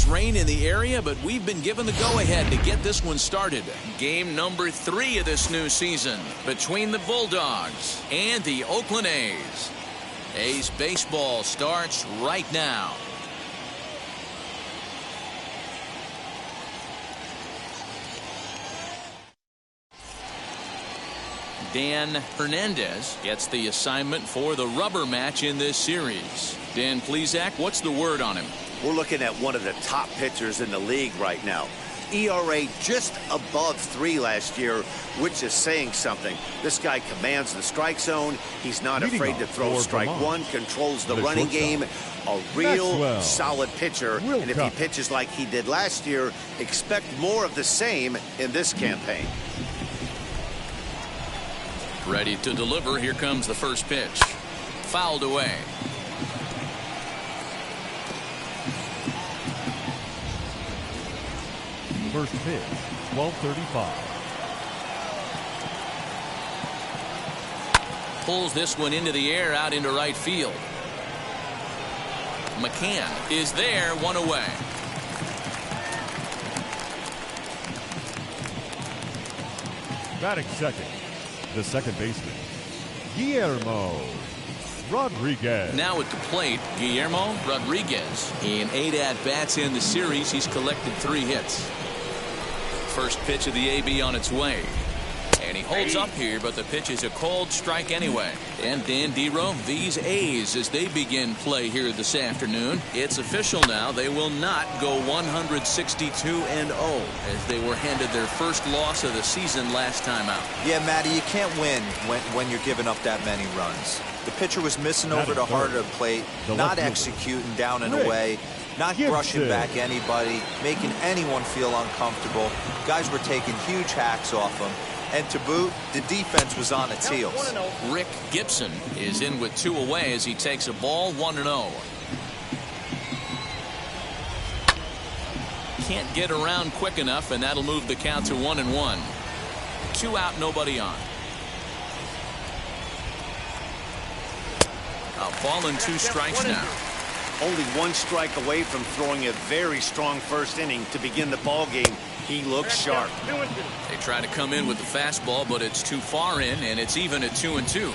Rain in the area, but we've been given the go-ahead to get this one started. Game number 3 of this new season between the Bulldogs and the Oakland A's. A's baseball starts right now. Dan Hernandez gets the assignment for the rubber match in this series. Dan Plesac, what's the word on him? We're looking at one of the top pitchers in the league right now. ERA just above 3 last year, which is saying something. This guy commands the strike zone. He's not afraid to throw strike one, controls the running game. A real solid pitcher. And if he pitches like he did last year, expect more of the same in this campaign. Ready to deliver. Here comes the first pitch. Fouled away. First pitch, 12:35. Pulls this one into the air out into right field. McCann is there, 1 away. Batting second, the second baseman, Guillermo Rodriguez. Now at the plate, Guillermo Rodriguez. In 8 at-bats in the series, he's collected 3 hits. First pitch of the AB on its way. And he holds up here, but the pitch is a cold strike anyway. And Dan Dero, these A's, as they begin play here this afternoon, it's official now. They will not go 162-0 as they were handed their first loss of the season last time out. Yeah, Matty, you can't win when you're giving up that many runs. The pitcher was missing over the heart of the plate, not executing down and away. Not brushing back anybody, making anyone feel uncomfortable. Guys were taking huge hacks off him. And to boot, the defense was on its heels. Rick Gibson is in with 2 away as he takes a ball, 1-0. Can't get around quick enough, and that'll move the count to 1-1. 2 out, nobody on. A ball and 2 strikes now. Only 1 strike away from throwing a very strong first inning to begin the ball game. He looks sharp. They try to come in with the fastball, but it's too far in, and it's even at 2-2.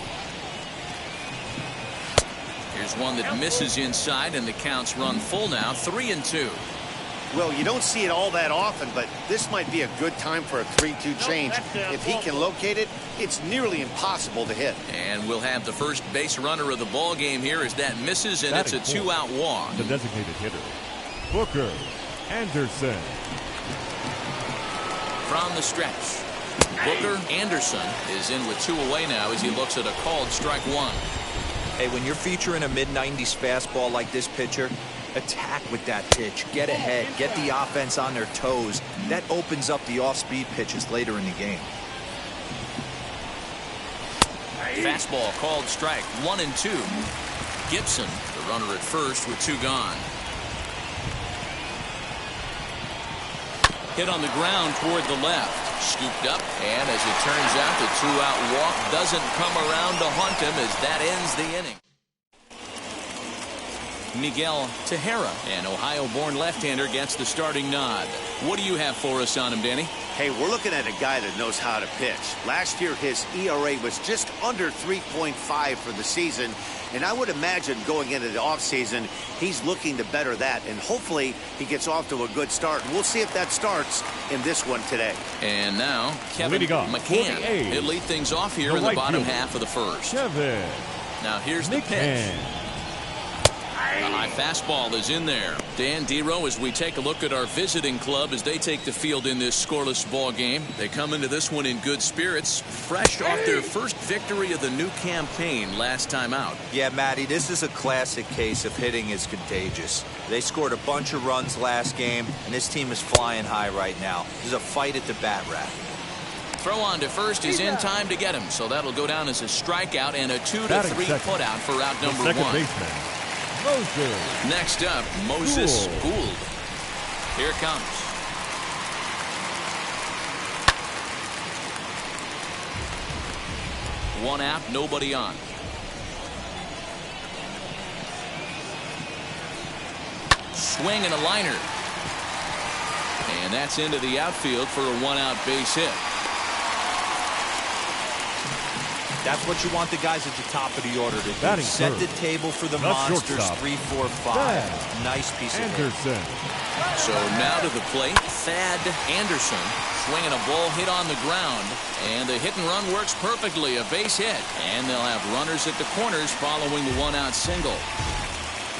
Here's one that misses inside, and the count's run full now, 3-2. Well, you don't see it all that often, but this might be a good time for a 3-2 change. If he can locate it, it's nearly impossible to hit. And we'll have the first base runner of the ball game here as that misses, and it's a 2-out walk. The designated hitter, Booker Anderson. From the stretch, Booker Anderson is in with 2 away now as he looks at a called strike 1. Hey, when you're featuring a mid-90s fastball like this pitcher, attack with that pitch. Get ahead. Get the offense on their toes. That opens up the off-speed pitches later in the game. Fastball called strike 1-2. Gibson, the runner at first with 2 gone. Hit on the ground toward the left. Scooped up, and as it turns out, the 2-out walk doesn't come around to haunt him as that ends the inning. Miguel Tejera, an Ohio-born left-hander, gets the starting nod. What do you have for us on him, Danny? Hey, we're looking at a guy that knows how to pitch. Last year, his ERA was just under 3.5 for the season, and I would imagine going into the offseason, he's looking to better that, and hopefully he gets off to a good start. We'll see if that starts in this one today. And now, Kevin McCann. He'll lead things off here in the bottom half of the first. Now here's the pitch. A high fastball is in there. Dan Dero, as we take a look at our visiting club as they take the field in this scoreless ball game. They come into this one in good spirits, fresh off their first victory of the new campaign last time out. Yeah, Matty, this is a classic case of hitting is contagious. They scored a bunch of runs last game, and this team is flying high right now. There's a fight at the bat rack. throw on to first is in time to get him, so that'll go down as a strikeout and a 2-3 putout for out number one. Baseman, Moses. Next up, Moses Gould. Here it comes. One out, nobody on. Swing and a liner. And that's into the outfield for a one-out base hit. That's what you want the guys at the top of the order to do. Set the table for the monsters. 3, 4, 5. Nice piece of Anderson. So now to the plate, Thad Anderson swinging a ball hit on the ground, and the hit and run works perfectly. A base hit, and they'll have runners at the corners following the one-out single.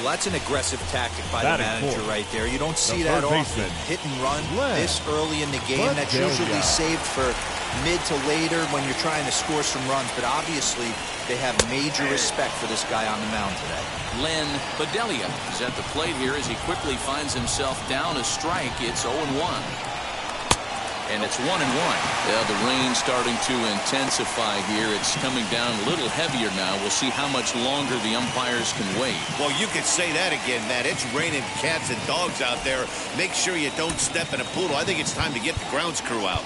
Well, that's an aggressive tactic by the manager right there. You don't see that often. Hit and run this early in the game. That's usually saved for mid to later when you're trying to score some runs. But obviously, they have major respect for this guy on the mound today. Len Bedelia is at the plate here as he quickly finds himself down a strike. It's 0-1. And it's 1-1. Yeah, the rain starting to intensify here. It's coming down a little heavier now. We'll see how much longer the umpires can wait. Well, you could say that again, Matt. It's raining cats and dogs out there. Make sure you don't step in a poodle. I think it's time to get the grounds crew out.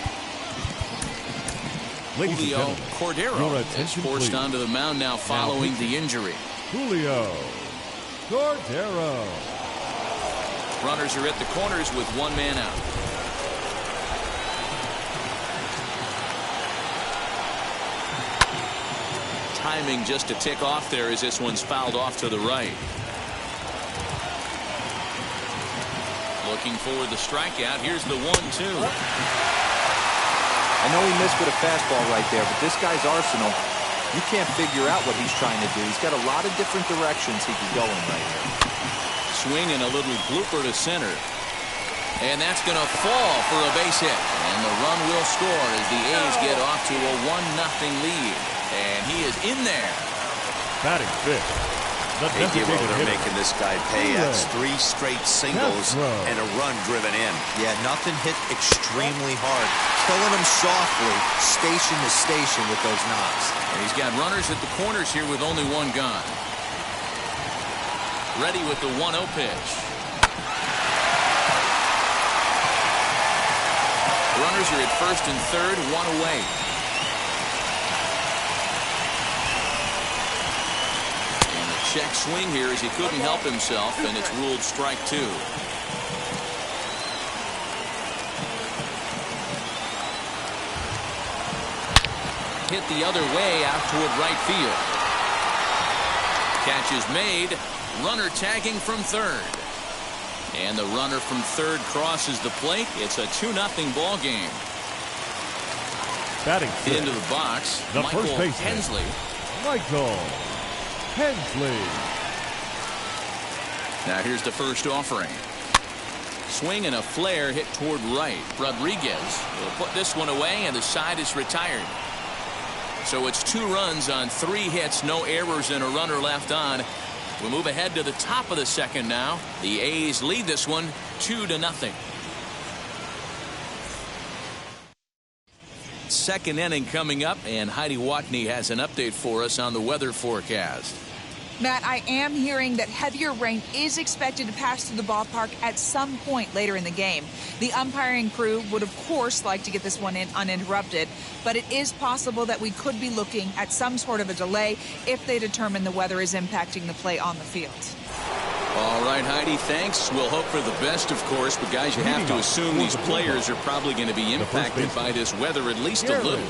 Julio Cordero is forced onto the mound now following the injury. Julio Cordero. Runners are at the corners with one man out. Timing just a tick off there as this one's fouled off to the right. Looking for the strikeout. Here's the 1-2. I know he missed with a fastball right there, but this guy's arsenal, you can't figure out what he's trying to do. He's got a lot of different directions he can go in right here. Swing and a little blooper to center. And that's going to fall for a base hit. And the run will score as the A's get off to a 1-0 lead. And he is in there. Batting fifth. Hey, they're making this guy pay. That's 3 straight singles and a run driven in. Yeah, nothing hit extremely hard. Killing him softly, station to station with those knocks. And he's got runners at the corners here with only one gone. Ready with the 1-0 pitch. Runners are at first and third, one away. Check swing here as he couldn't help himself, and it's ruled strike 2. Hit the other way out toward right field. Catch is made. Runner tagging from third. And the runner from third crosses the plate. It's a 2-0 ball game. Batting into the box, the Michael first baseman, Hensley. Michael Hensley. Now here's the first offering. Swing and a flare hit toward right. Rodriguez will put this one away, and the side is retired. So it's 2 runs on 3 hits, no errors, and a runner left on. We'll move ahead to the top of the second now. The A's lead this one 2-0. Second inning coming up, and Heidi Watney has an update for us on the weather forecast. Matt, I am hearing that heavier rain is expected to pass through the ballpark at some point later in the game. The umpiring crew would, of course, like to get this one in uninterrupted, but it is possible that we could be looking at some sort of a delay if they determine the weather is impacting the play on the field. All right, Heidi, thanks. We'll hope for the best, of course, but guys, you have to assume these players are probably going to be impacted by this weather at least a little.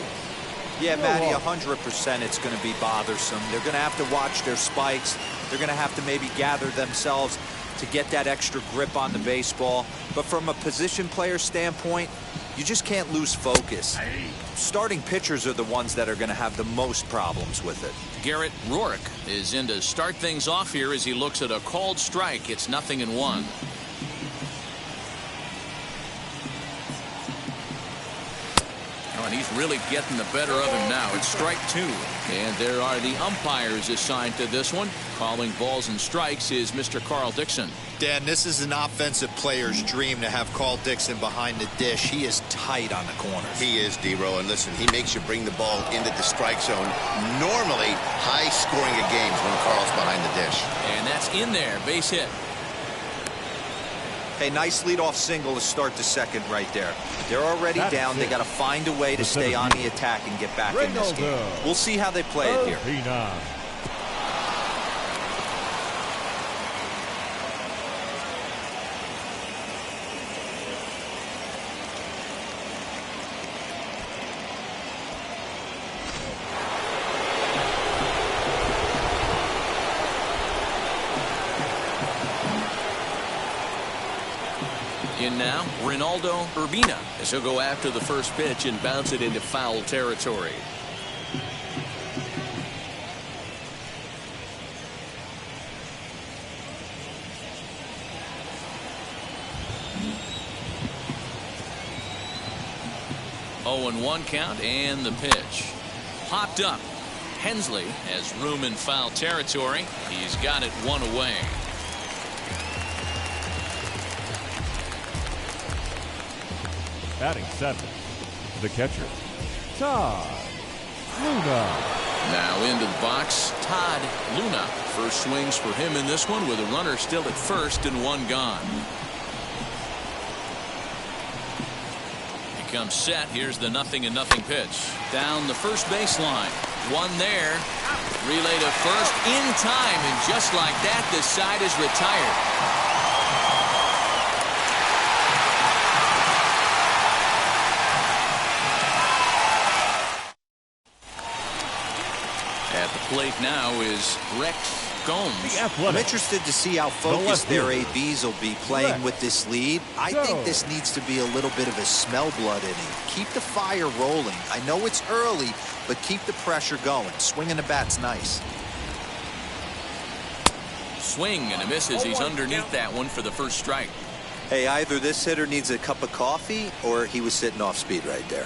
Yeah, Matty, 100% it's going to be bothersome. They're going to have to watch their spikes. They're going to have to maybe gather themselves to get that extra grip on the baseball. But from a position player standpoint, you just can't lose focus. Starting pitchers are the ones that are going to have the most problems with it. Garrett Rourke is in to start things off here as he looks at a called strike. It's 0-1. he's really getting the better of him now. It's strike 2. And there are the umpires assigned to this one. Calling balls and strikes is Mr. Carl Dixon. Dan, this is an offensive player's dream to have Carl Dixon behind the dish. He is tight on the corners. He is, D-Row, and listen, he makes you bring the ball into the strike zone. Normally, high scoring of games when Carl's behind the dish. And that's in there, base hit. Hey, nice leadoff single to start the second right there. They're already down. They got to find a way to stay on the attack and get back in this game. We'll see how they play it here. In now, Ronaldo Urbina as he'll go after the first pitch and bounce it into foul territory. Oh, and 1 count and the pitch. Popped up. Hensley has room in foul territory. He's got it 1 away. Batting 7, the catcher, Todd Luna. Now into the box, Todd Luna. First swings for him in this one with a runner still at first and 1 gone. He comes set. Here's the 0-0 pitch. Down the first baseline. 1 there. Relay to first in time, and just like that, the side is retired. At the plate now is Rex Gomes. I'm interested to see how focused their ABs will be playing with this lead. I think this needs to be a little bit of a smell blood inning. Keep the fire rolling. I know it's early, but keep the pressure going. Swinging the bat's nice. Swing and a miss as he's underneath that one for the first strike. Hey, either this hitter needs a cup of coffee or he was sitting off speed right there.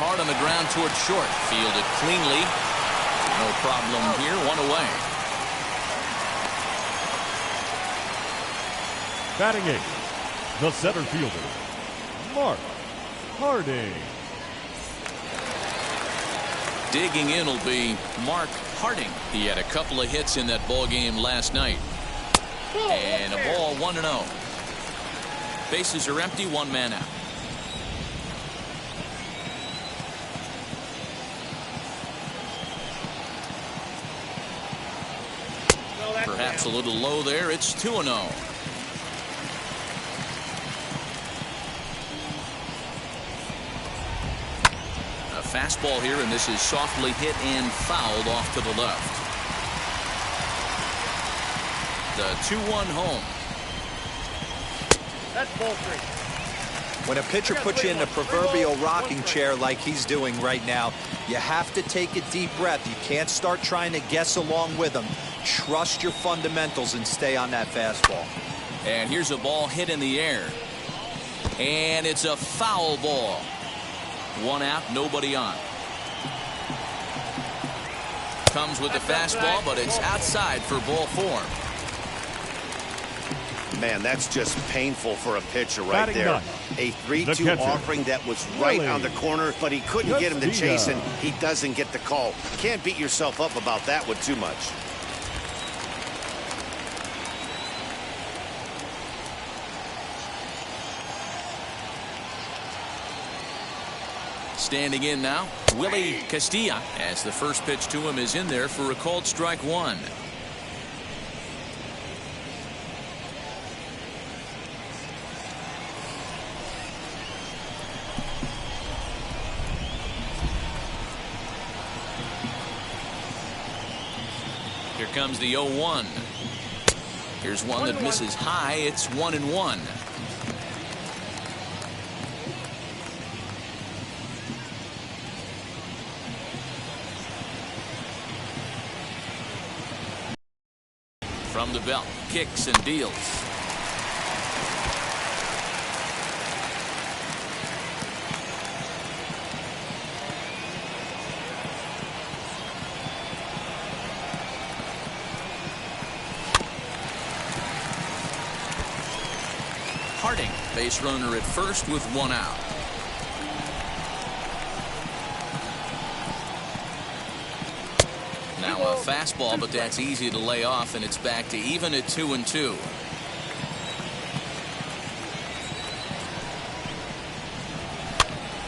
Hard on the ground toward short. Fielded cleanly. No problem here. 1 away. Batting 8, the center fielder, Mark Harding. Digging in will be Mark Harding. He had a couple of hits in that ball game last night. And a ball 1-0. Bases are empty. 1 man out. Perhaps a little low there. It's 2-0. A fastball here, and this is softly hit and fouled off to the left. The 2-1 home. That's ball 3. When a pitcher puts you in a proverbial rocking chair like he's doing right now, you have to take a deep breath. You can't start trying to guess along with him. Trust your fundamentals and stay on that fastball. And here's a ball hit in the air. And it's a foul ball. 1 out, nobody on. Comes with the fastball, but it's outside for ball 4. Man, that's just painful for a pitcher right there. A 3-2 offering that was right on the corner, but he couldn't get him to chase, and he doesn't get the call. Can't beat yourself up about that one too much. Standing in now, Willie Castilla, as the first pitch to him is in there for a called strike 1. Here comes the 0-1. Here's one that misses high. It's 1-1. From the belt, kicks and deals. Harding, base runner at first with 1 out. Now a fastball, but that's easy to lay off, and it's back to even at 2-2.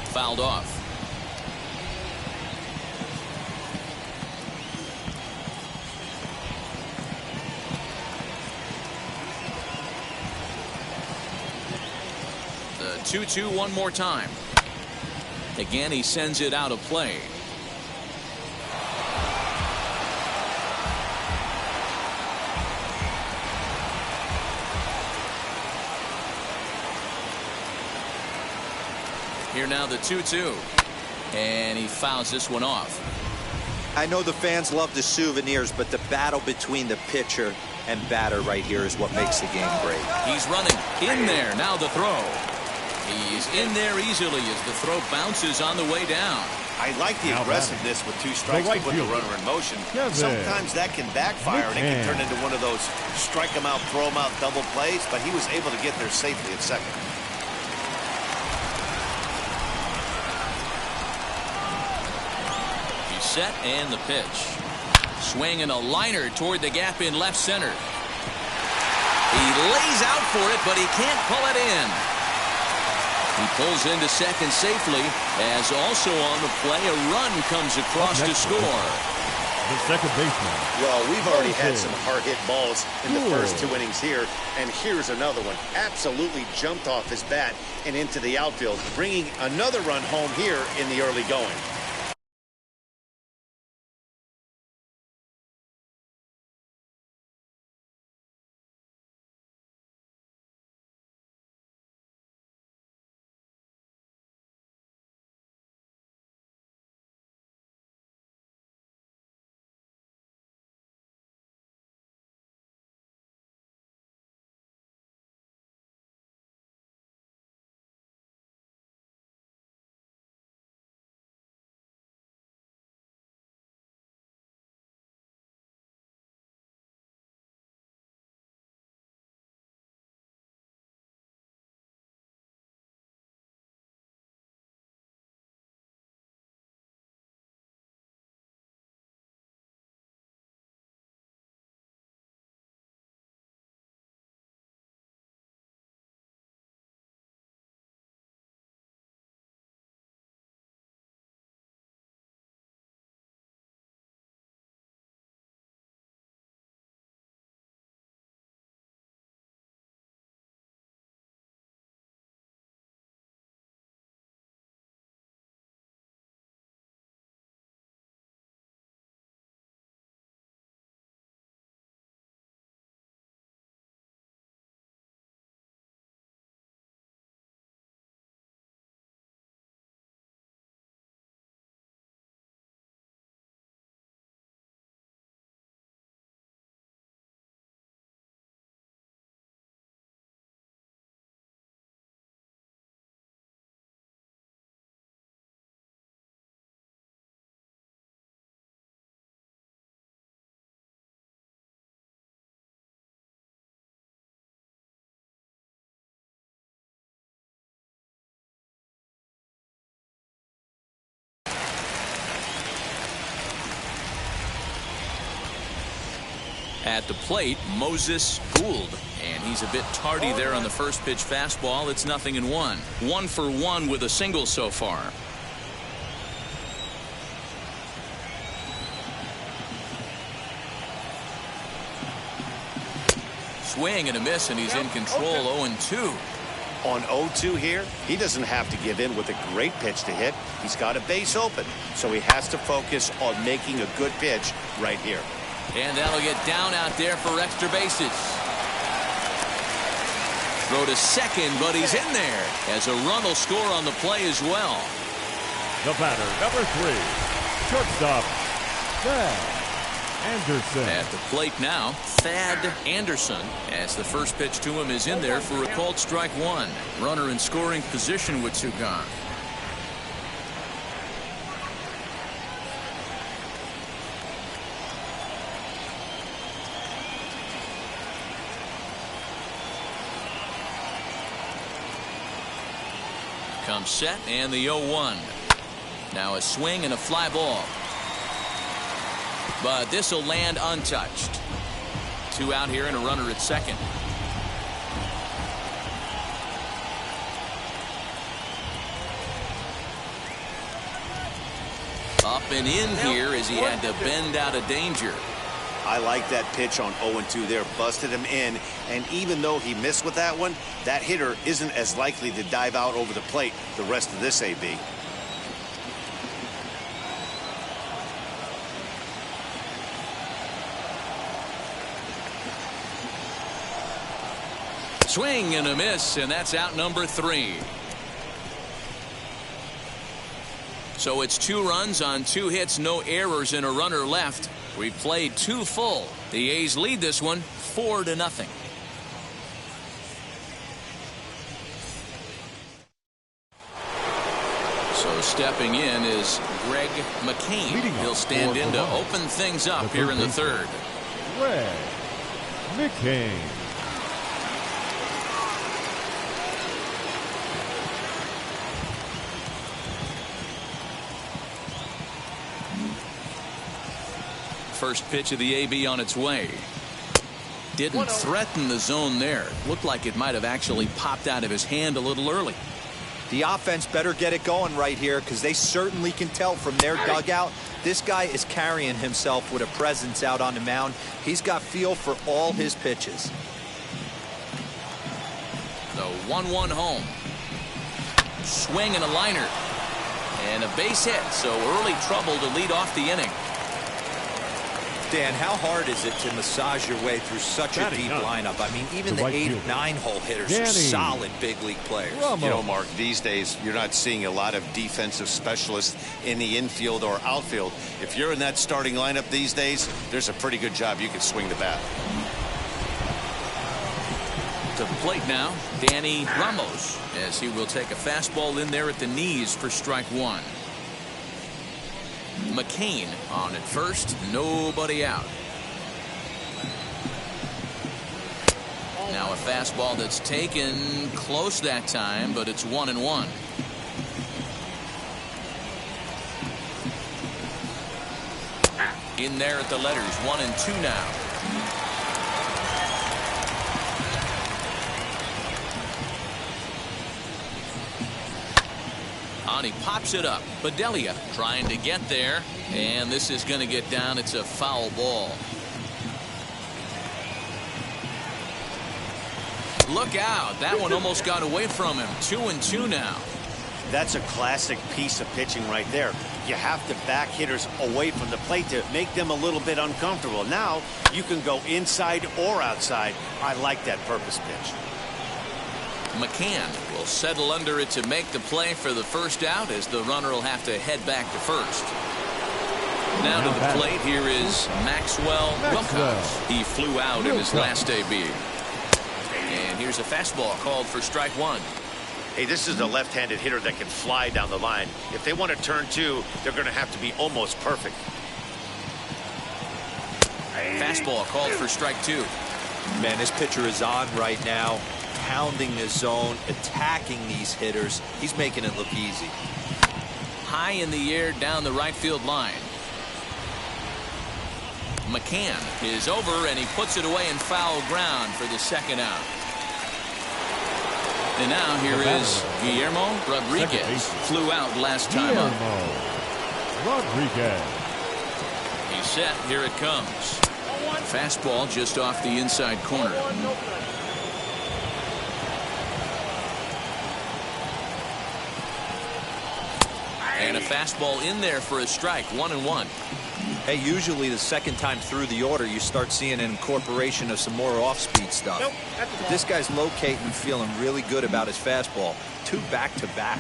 Fouled off. The 2-2 one more time. Again, he sends it out of play. Here now the 2-2. And he fouls this one off. I know the fans love the souvenirs, but the battle between the pitcher and batter right here is what makes the game great. He's running in there. Now the throw. He's in there easily as the throw bounces on the way down. I like the aggressiveness with 2 strikes to put the runner in motion. Sometimes that can backfire and it can turn into one of those strike him out, throw him out double plays, but he was able to get there safely at second. Set and the pitch. Swing and a liner toward the gap in left center. He lays out for it, but he can't pull it in. He pulls into second safely, as also on the play a run comes across to score. The second baseman. Well, we've already had some hard-hit balls in the first 2 innings here, and here's another one. Absolutely jumped off his bat and into the outfield, bringing another run home here in the early going. At the plate, Moses Gould. And he's a bit tardy there on the first pitch fastball. It's 0-1. 1 for 1 with a single so far. Swing and a miss, and he's in control. 0-2. On 0-2 here, he doesn't have to give in with a great pitch to hit. He's got a base open, so he has to focus on making a good pitch right here. And that'll get down out there for extra bases. Throw to second, but he's in there, as a run will score on the play as well. The batter, number 3, shortstop, Thad Anderson. At the plate now, Thad Anderson, as the first pitch to him is in there for a called strike 1. Runner in scoring position with 2 gone. comes set and the 0-1. Now a swing and a fly ball. But this will land untouched. 2 out here and a runner at second. Up and in here as he had to bend out of danger. I like that pitch on 0-2 there. Busted him in, and even though he missed with that one, that hitter isn't as likely to dive out over the plate the rest of this AB. Swing and a miss, and that's out number 3. So it's 2 runs on 2 hits, no errors, and a runner left. We've played 2 full. The A's lead this one 4-0. So stepping in is Greg McCain. He'll stand in to open things up here in the 3rd. Greg McCain. First pitch of the AB on its way. Didn't threaten the zone there. Looked like it might have actually popped out of his hand a little early. The offense better get it going right here, because they certainly can tell from their dugout this guy is carrying himself with a presence out on the mound. He's got feel for all his pitches. The 1-1 home. Swing and a liner. And a base hit, so early trouble to lead off the inning. Dan, how hard is it to massage your way through such a deep lineup? I mean, even the 8 and 9 hole hitters are solid big league players. You know, Mark, these days you're not seeing a lot of defensive specialists in the infield or outfield. If you're in that starting lineup these days, there's a pretty good job you can swing the bat. To the plate now, Danny Ramos, as he will take a fastball in there at the knees for strike 1. McCain on at first, nobody out. Now a fastball that's taken close that time, but it's 1-1. In there at the letters, 1-2 now. He pops it up. Bedelia trying to get there, and this is going to get down. It's a foul ball. Look out. That one almost got away from him. 2-2 now. That's a classic piece of pitching right there. You have to back hitters away from the plate to make them a little bit uncomfortable. Now you can go inside or outside. I like that purpose pitch. McCann will settle under it to make the play for the first out, as the runner will have to head back to first. Now to the plate, here is Maxwell Wilcox. He flew out in his last AB. And here's a fastball called for strike 1. Hey, this is a left-handed hitter that can fly down the line. If they want to turn 2, they're going to have to be almost perfect. Fastball called for strike 2. Man, this pitcher is on right now. Pounding the zone, attacking these hitters. He's making it look easy. High in the air down the right field line. McCann is over, and he puts it away in foul ground for the second out. And now here is Guillermo Rodriguez. Flew out last time up. Rodriguez. He's set. Here it comes. Fastball just off the inside corner. And a fastball in there for a strike. 1-1. Hey, usually the second time through the order you start seeing an incorporation of some more off-speed stuff. But this guy's locating and feeling really good about his fastball. 2 back-to-back.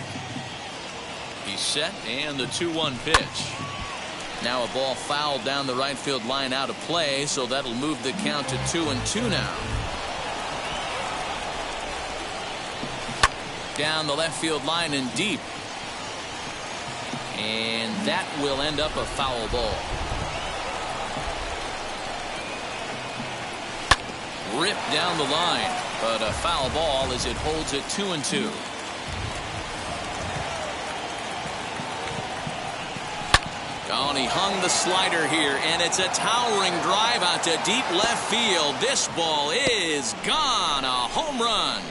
He's set, and the 2-1 pitch. Now a ball fouled down the right field line out of play, so that'll move the count to 2-2 now. Down the left field line and deep. And that will end up a foul ball. Ripped down the line, but a foul ball as it holds it 2-2. Oh, and he hung the slider here, and it's a towering drive out to deep left field. This ball is gone. A home run.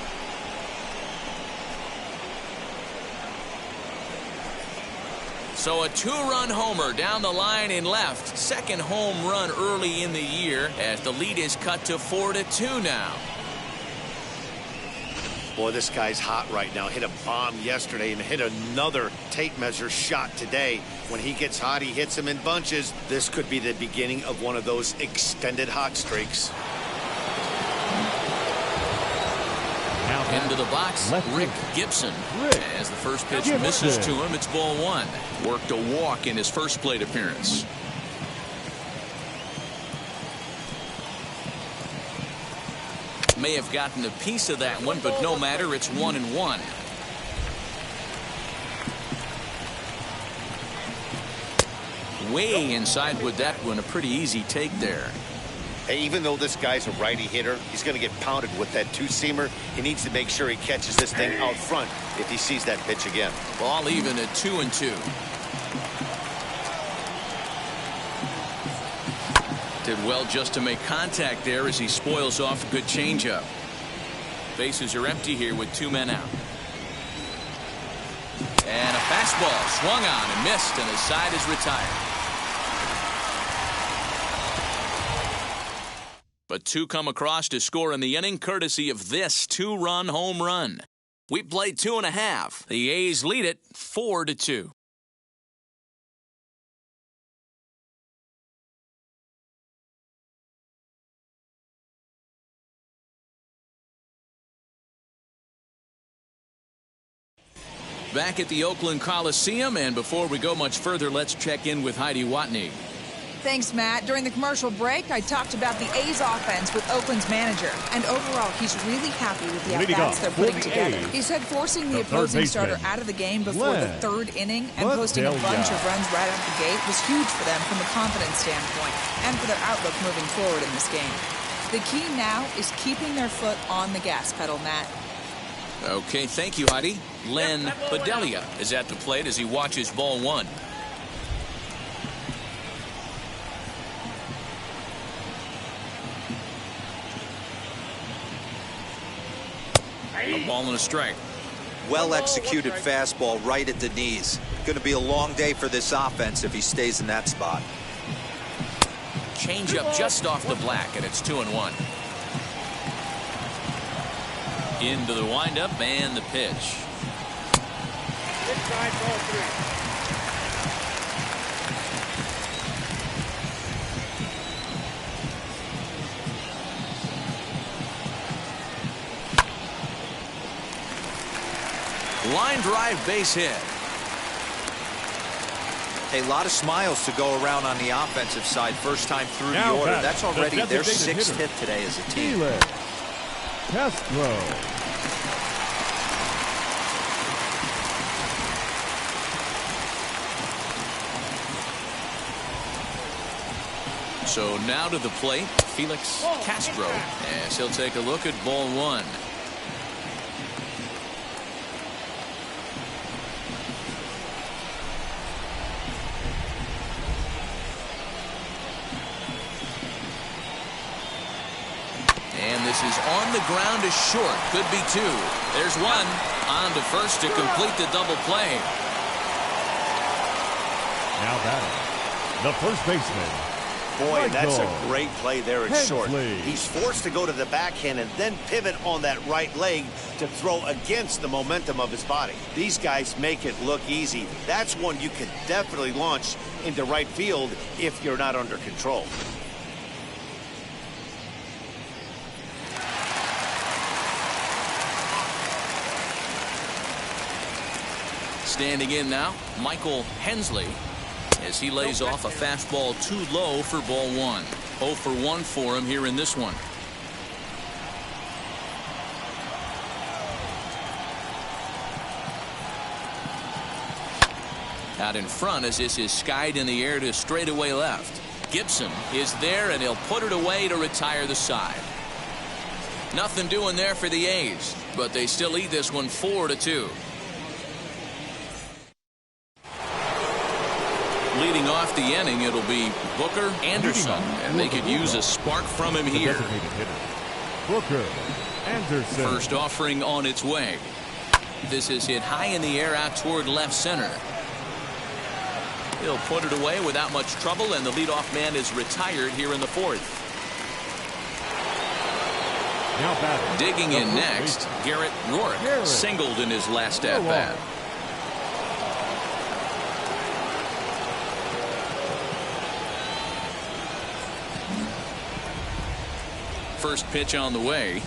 So a two-run homer down the line in left. Second home run early in the year as the lead is cut to 4-2 now. Boy, this guy's hot right now. Hit a bomb yesterday and hit another tape measure shot today. When he gets hot, he hits them in bunches. This could be the beginning of one of those extended hot streaks. Into the box, Rick Gibson. As the first pitch misses to him, it's ball one. Worked a walk in his first plate appearance. May have gotten a piece of that one, but no matter, it's 1-1. Way inside with that one, a pretty easy take there. Hey, even though this guy's a righty hitter, he's going to get pounded with that two-seamer. He needs to make sure he catches this thing out front if he sees that pitch again. Ball even at 2-2. Did well just to make contact there as he spoils off a good changeup. Bases are empty here with two men out. And a fastball swung on and missed, and his side is retired. But two come across to score in the inning, courtesy of this two-run home run. We played 2.5. The A's lead it 4-2. Back at the Oakland Coliseum, and before we go much further, let's check in with Heidi Watney. Thanks, Matt. During the commercial break, I talked about the A's offense with Oakland's manager. And overall, he's really happy with the at-bats they're putting together. He said forcing the opposing starter out of the game before the third inning and posting a bunch of runs right out the gate was huge for them from a confidence standpoint and for their outlook moving forward in this game. The key now is keeping their foot on the gas pedal, Matt. Okay, thank you, Heidi. Len Bedelia is at the plate as he watches ball one. A ball and a strike. Well executed fastball right at the knees. Going to be a long day for this offense if he stays in that spot. Changeup just off the black, and it's 2-1. Into the windup and the pitch. Inside ball three. Line drive, base hit. A lot of smiles to go around on the offensive side. First time through the order. That's already their sixth hit today as a team. Castro. So now to the plate, Felix Castro, as he'll take a look at ball one. And this is on the ground is short. Could be two. There's one. On to first to complete the double play. Now batting, the first baseman. Boy, that's a great play there at short. Hensley. He's forced to go to the backhand and then pivot on that right leg to throw against the momentum of his body. These guys make it look easy. That's one you can definitely launch into right field if you're not under control. Standing in now, Michael Hensley, as he lays off a fastball too low for ball one. 0 for 1 for him here in this one. Out in front as this is skied in the air to straightaway left. Gibson is there, and he'll put it away to retire the side. Nothing doing there for the A's, but they still lead this one 4-2. Leading off the inning, it'll be Booker Anderson, and they could use a spark from him here. Booker Anderson. First offering on its way. This is hit high in the air out toward left center. He'll put it away without much trouble, and the leadoff man is retired here in the fourth. Now batting. Digging in next, Garrett Rourke singled in his last at-bat. First pitch on the way.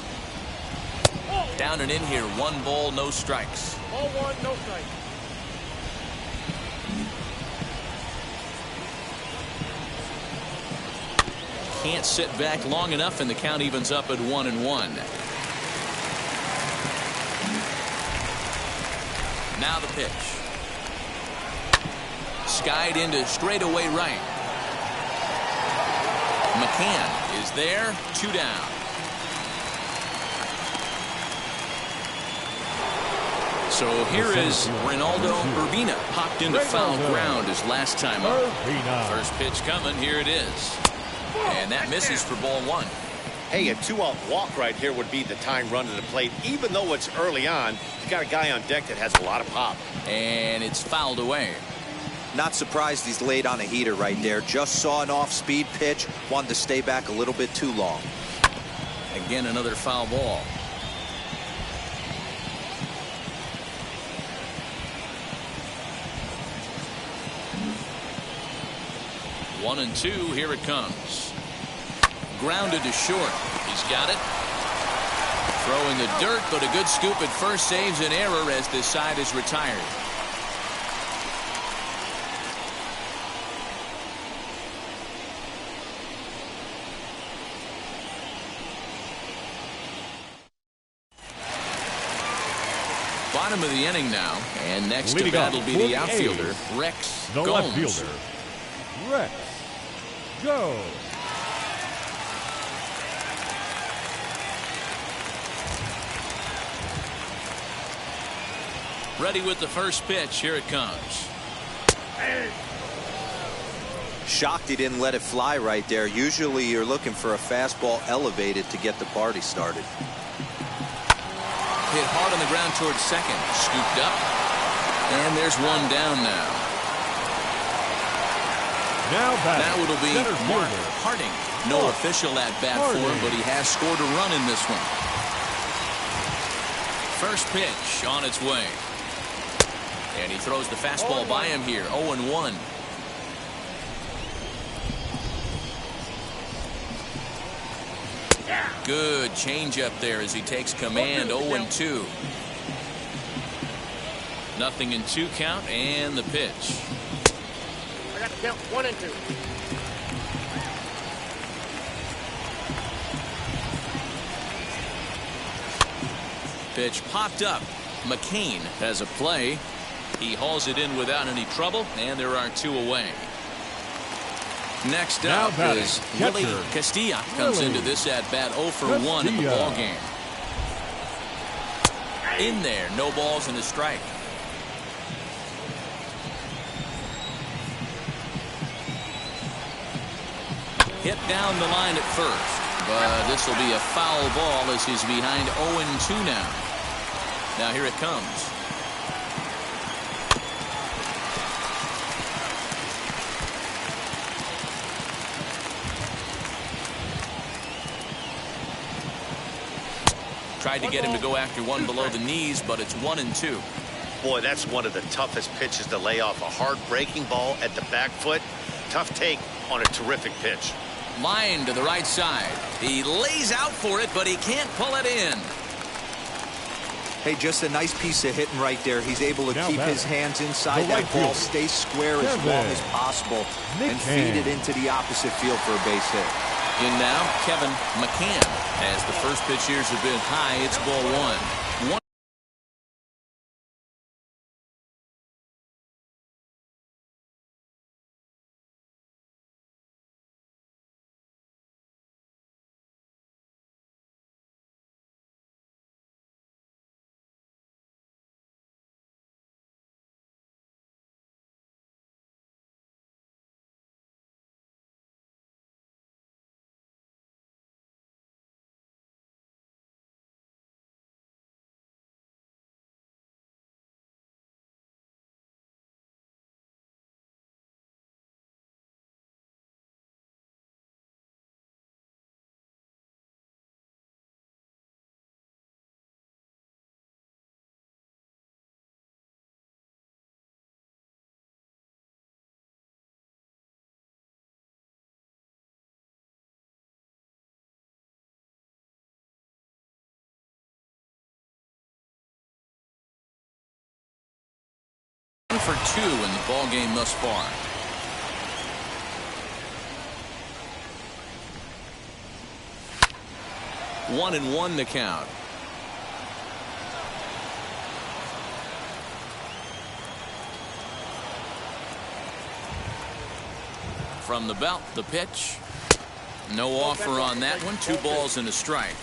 Down and in here, 1 ball, no strikes. Ball 1, no strikes. Can't sit back long enough, and the count evens up at 1-1. Now the pitch. Skied into straightaway right. McCann is there, 2 down. So here is Ronaldo Urbina, popped into foul ground his last time up. First pitch coming, here it is. And that misses for ball 1. Hey, a 2-out walk right here would be the tying run to the plate. Even though it's early on, you got a guy on deck that has a lot of pop. And it's fouled away. Not surprised he's laid on a heater right there. Just saw an off-speed pitch. Wanted to stay back a little bit too long. Again, another foul ball. One and 2, here it comes. Grounded to short. He's got it. Throwing the dirt, but a good scoop at first saves an error as this side is retired. Bottom of the inning now, and next to bat will be the outfielder, Rex The Gomes. left fielder, Rex Go. Ready with the first pitch. Here it comes. Shocked he didn't let it fly right there. Usually you're looking for a fastball elevated to get the party started. Hit hard on the ground towards second. Scooped up. And there's one down now. Now batting. Now it'll be Mark Harding. No official at bat for him, but he has scored a run in this one. First pitch on its way. And he throws the fastball by him here. 0-1. Good changeup there as he takes command. 0-2. Nothing in 2 count, and the pitch. I got to count 1 and 2. Pitch popped up. McCain has a play. He hauls it in without any trouble, and there are 2 away. Next Now up batting, is catcher, Willie Castilla. Comes into this at bat 0 for 1 in the ball game. In there, no balls and a strike. Hit down the line at first, but this will be a foul ball as he's behind 0-2 now. Now here it comes. Tried to get him to go after one below the knees, but it's 1-2. Boy, that's one of the toughest pitches to lay off. A hard breaking ball at the back foot. Tough take on a terrific pitch. Line to the right side. He lays out for it, but he can't pull it in. Hey, just a nice piece of hitting right there. He's able to Now keep batting, his hands inside the that right ball, fielder, stay square as Kevin long as possible, and feed it into the opposite field for a base hit. In now, Kevin McCann. As the first pitch here's a bit high, it's ball 1. for 2 in the ball game thus far. One and one the count. From the belt, the pitch. No offer on that one. 2 balls and a strike.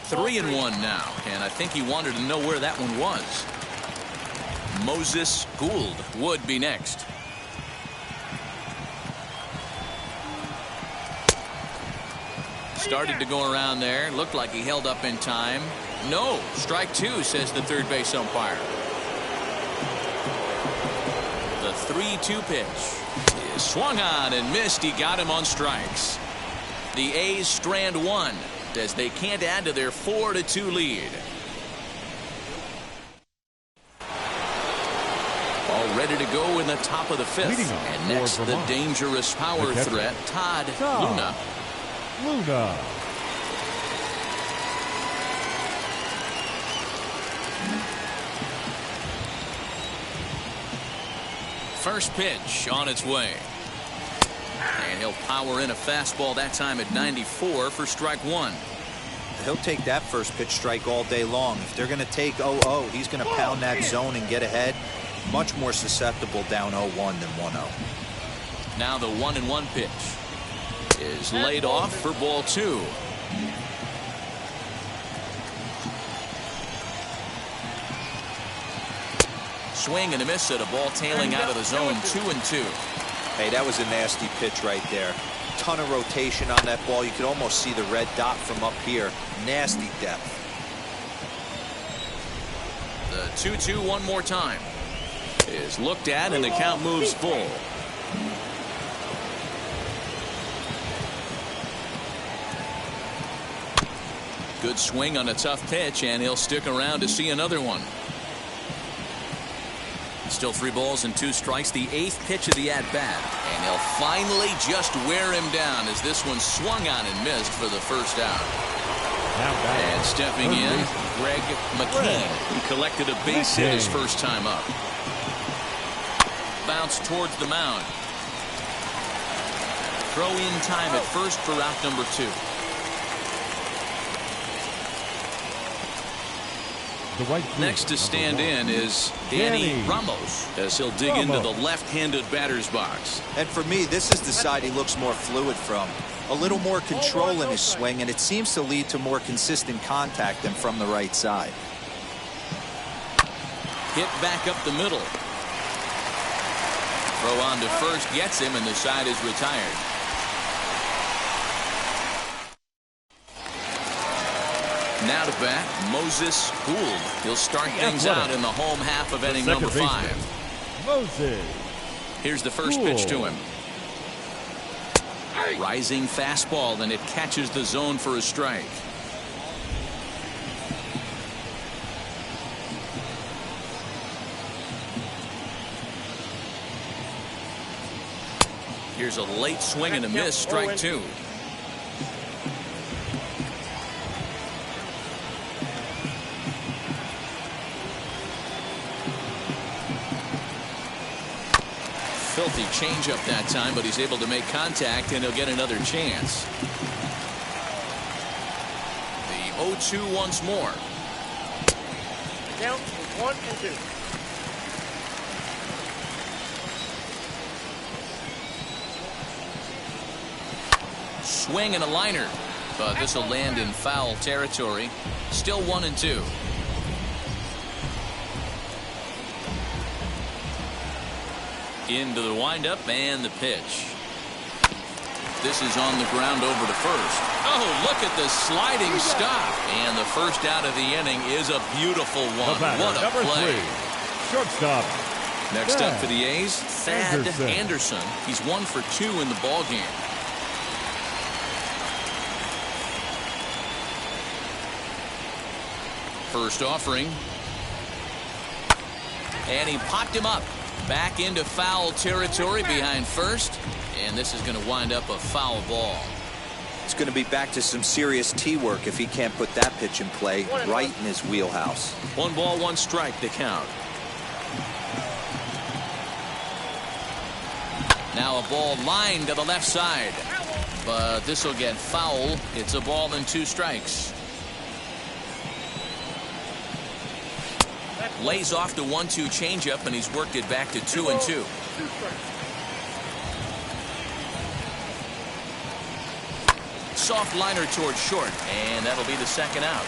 Three and one now, and I think he wanted to know where that one was. Moses Gould would be next. Started to go around there. Looked like he held up in time. No, strike 2, says the third base umpire. The 3-2 pitch is swung on and missed. He got him on strikes. The A's strand 1 as they can't add to their 4-2 lead. All ready to go in the top of the 5th. And next, the dangerous power threat, Todd Luna. First pitch on its way. And he'll power in a fastball that time at 94 for strike 1. He'll take that first pitch strike all day long. If they're going to take 0-0, he's going to pound that zone and get ahead. Much more susceptible down 0-1 than 1-0. Now the 1-1 pitch is laid off for ball 2. Swing and a miss at a ball tailing out of the zone. 2-2. Hey, that was a nasty pitch right there. Ton of rotation on that ball. You could almost see the red dot from up here. Nasty depth. The 2-2 one more time is looked at, and the count moves full. Good swing on a tough pitch, and he'll stick around to see another one. Still 3 balls and 2 strikes. The 8th pitch of the at-bat, and he'll finally just wear him down as this one swung on and missed for the first out. And stepping in, Greg McKean. He collected a base hit his first time up. Bounce towards the mound. Throw in time at first for out number 2. Next to stand in is Danny Ramos as he'll dig into the left-handed batter's box. And for me, this is the side he looks more fluid from. A little more control in his swing, and it seems to lead to more consistent contact than from the right side. Hit back up the middle. Throw on to first gets him, and the side is retired. Now to bat, Moses Gould. He'll start things out in the home half of inning number 5. Moses. Here's the first pitch to him. Rising fastball, and it catches the zone for a strike. Here's a late swing and a miss, strike 2. Filthy changeup that time, but he's able to make contact, and he'll get another chance. The 0-2 once more. Count 1 and 2. Swing and a liner, but this will land in foul territory. Still 1-2. Into the windup and the pitch. This is on the ground over to first. Oh, look at the sliding stop. And the first out of the inning is a beautiful one. What a play. 3, shortstop. Next up for the A's, Thad Anderson. He's 1 for 2 in the ball game. First offering. And he popped him up. Back into foul territory behind first. And this is going to wind up a foul ball. It's going to be back to some serious tee work if he can't put that pitch in play right in his wheelhouse. 1 ball, 1 strike to count. Now a ball lined to the left side, but this will get foul. It's a ball and 2 strikes. Lays off the 1-2 changeup, and he's worked it back to 2-2. Soft liner towards short, and that'll be the second out.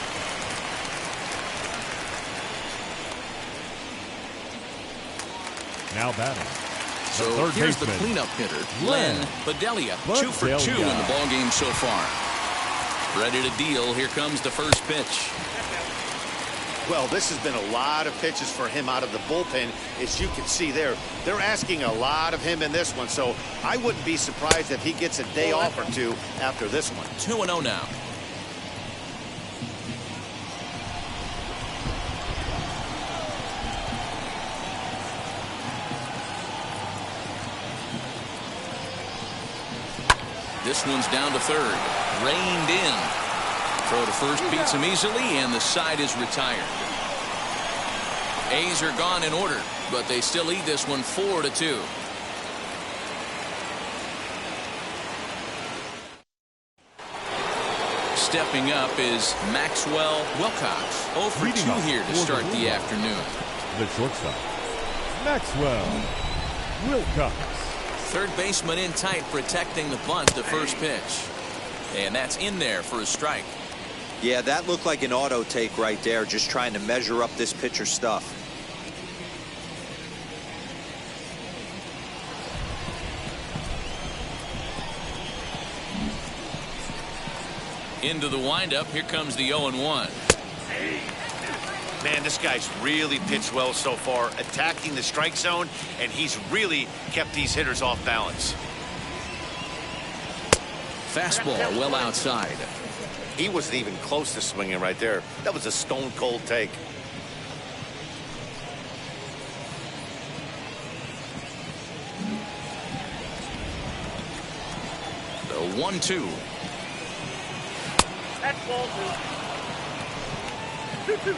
Now batting. So here's the cleanup hitter, Len Bedelia. 2 for 2 in the ballgame so far. Ready to deal. Here comes the first pitch. Well, this has been a lot of pitches for him out of the bullpen. As you can see there, they're asking a lot of him in this one, so I wouldn't be surprised if he gets a day off or 2 after this one. 2-0 now. This one's down to third. Reined in. Throw to first beats him easily, and the side is retired. A's are gone in order, but they still lead this one 4-2. Stepping up is Maxwell Wilcox. 0 for 2 here to start the afternoon. The shortstop, Maxwell Wilcox. Third baseman in tight, protecting the bunt to first pitch. And that's in there for a strike. Yeah, that looked like an auto take right there, just trying to measure up this pitcher's stuff. Into the windup. Here comes the 0-1. Man, this guy's really pitched well so far, attacking the strike zone, and he's really kept these hitters off balance. Fastball well outside. He wasn't even close to swinging right there. That was a stone-cold take. The 1-2. That's ball 2. 2-2.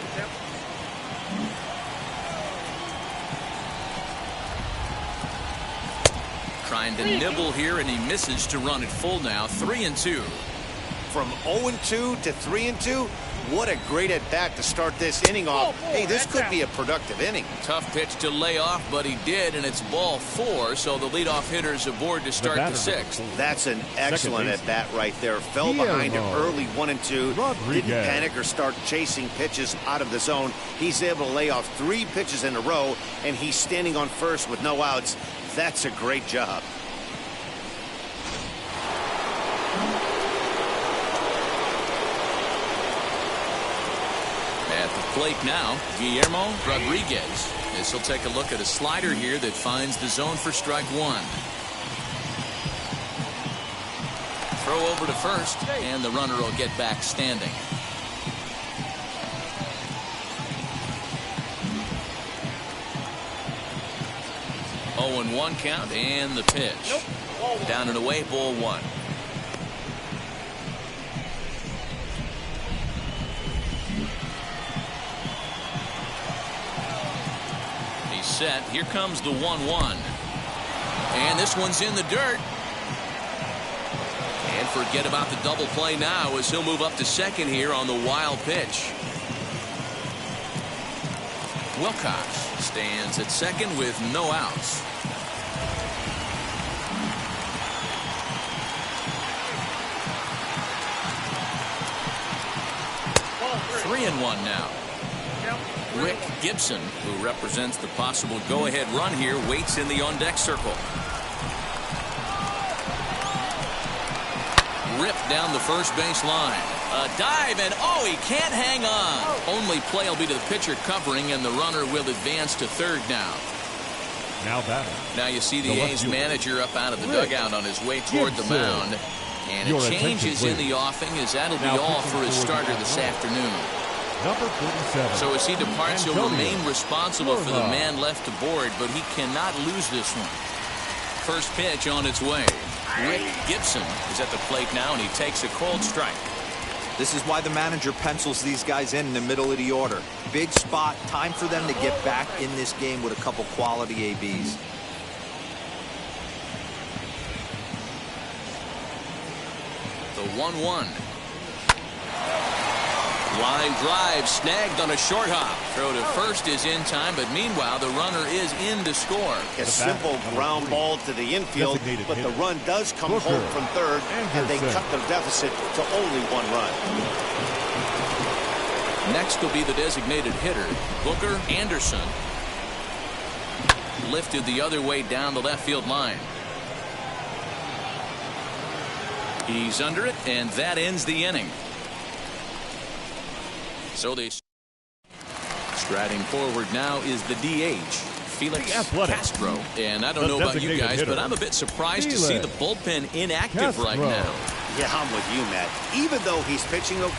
Trying to nibble here, and he misses to run it full now. 3-2. From 0-2 to 3-2, what a great at-bat to start this inning off. Hey, this could be a productive inning. Tough pitch to lay off, but he did, and it's ball 4, so the leadoff hitter's aboard to start the 6th. That's an excellent at-bat right there. Fell behind him early 1-2. Didn't panic or start chasing pitches out of the zone. He's able to lay off 3 pitches in a row, and he's standing on first with no outs. That's a great job. At the plate now, Guillermo Rodriguez. This will take a look at a slider here that finds the zone for strike 1. Throw over to first, and the runner will get back standing. Oh, and 1 count, and the pitch. Down and away, ball 1. He's set. Here comes the 1-1. And this one's in the dirt. And forget about the double play now as he'll move up to second here on the wild pitch. Wilcox stands at second with no outs. Three and 1 now. Rick Gibson, who represents the possible go-ahead run here, waits in the on-deck circle. Ripped down the first base line. A dive, and oh, he can't hang on. Only play will be to the pitcher covering, and the runner will advance to third now. Now batting. Now you see the A's manager up out of the dugout on his way toward the mound. And a change is in the offing, as that'll be all for his starter this afternoon. Number 47. So as he departs, he'll remain responsible for the man left to board, but he cannot lose this one. first pitch on its way. Rick Gibson is at the plate now, and he takes a cold strike. This is why the manager pencils these guys in the middle of the order. Big spot, time for them to get back in this game with a couple quality ABs. The 1-1. Line drive snagged on a short hop. Throw to first is in time, but meanwhile the runner is in to score. A simple ground ball to the infield, but the run does come home from third, and they cut the deficit to only 1 run. Next will be the designated hitter, Booker Anderson. Lifted the other way down the left field line. He's under it, and that ends the inning. So they striding forward now is the DH, Felix Castro. And I don't know about you guys, but I'm a bit surprised to see the bullpen inactive right now. Yeah, I'm with you, Matt. Even though he's pitching okay.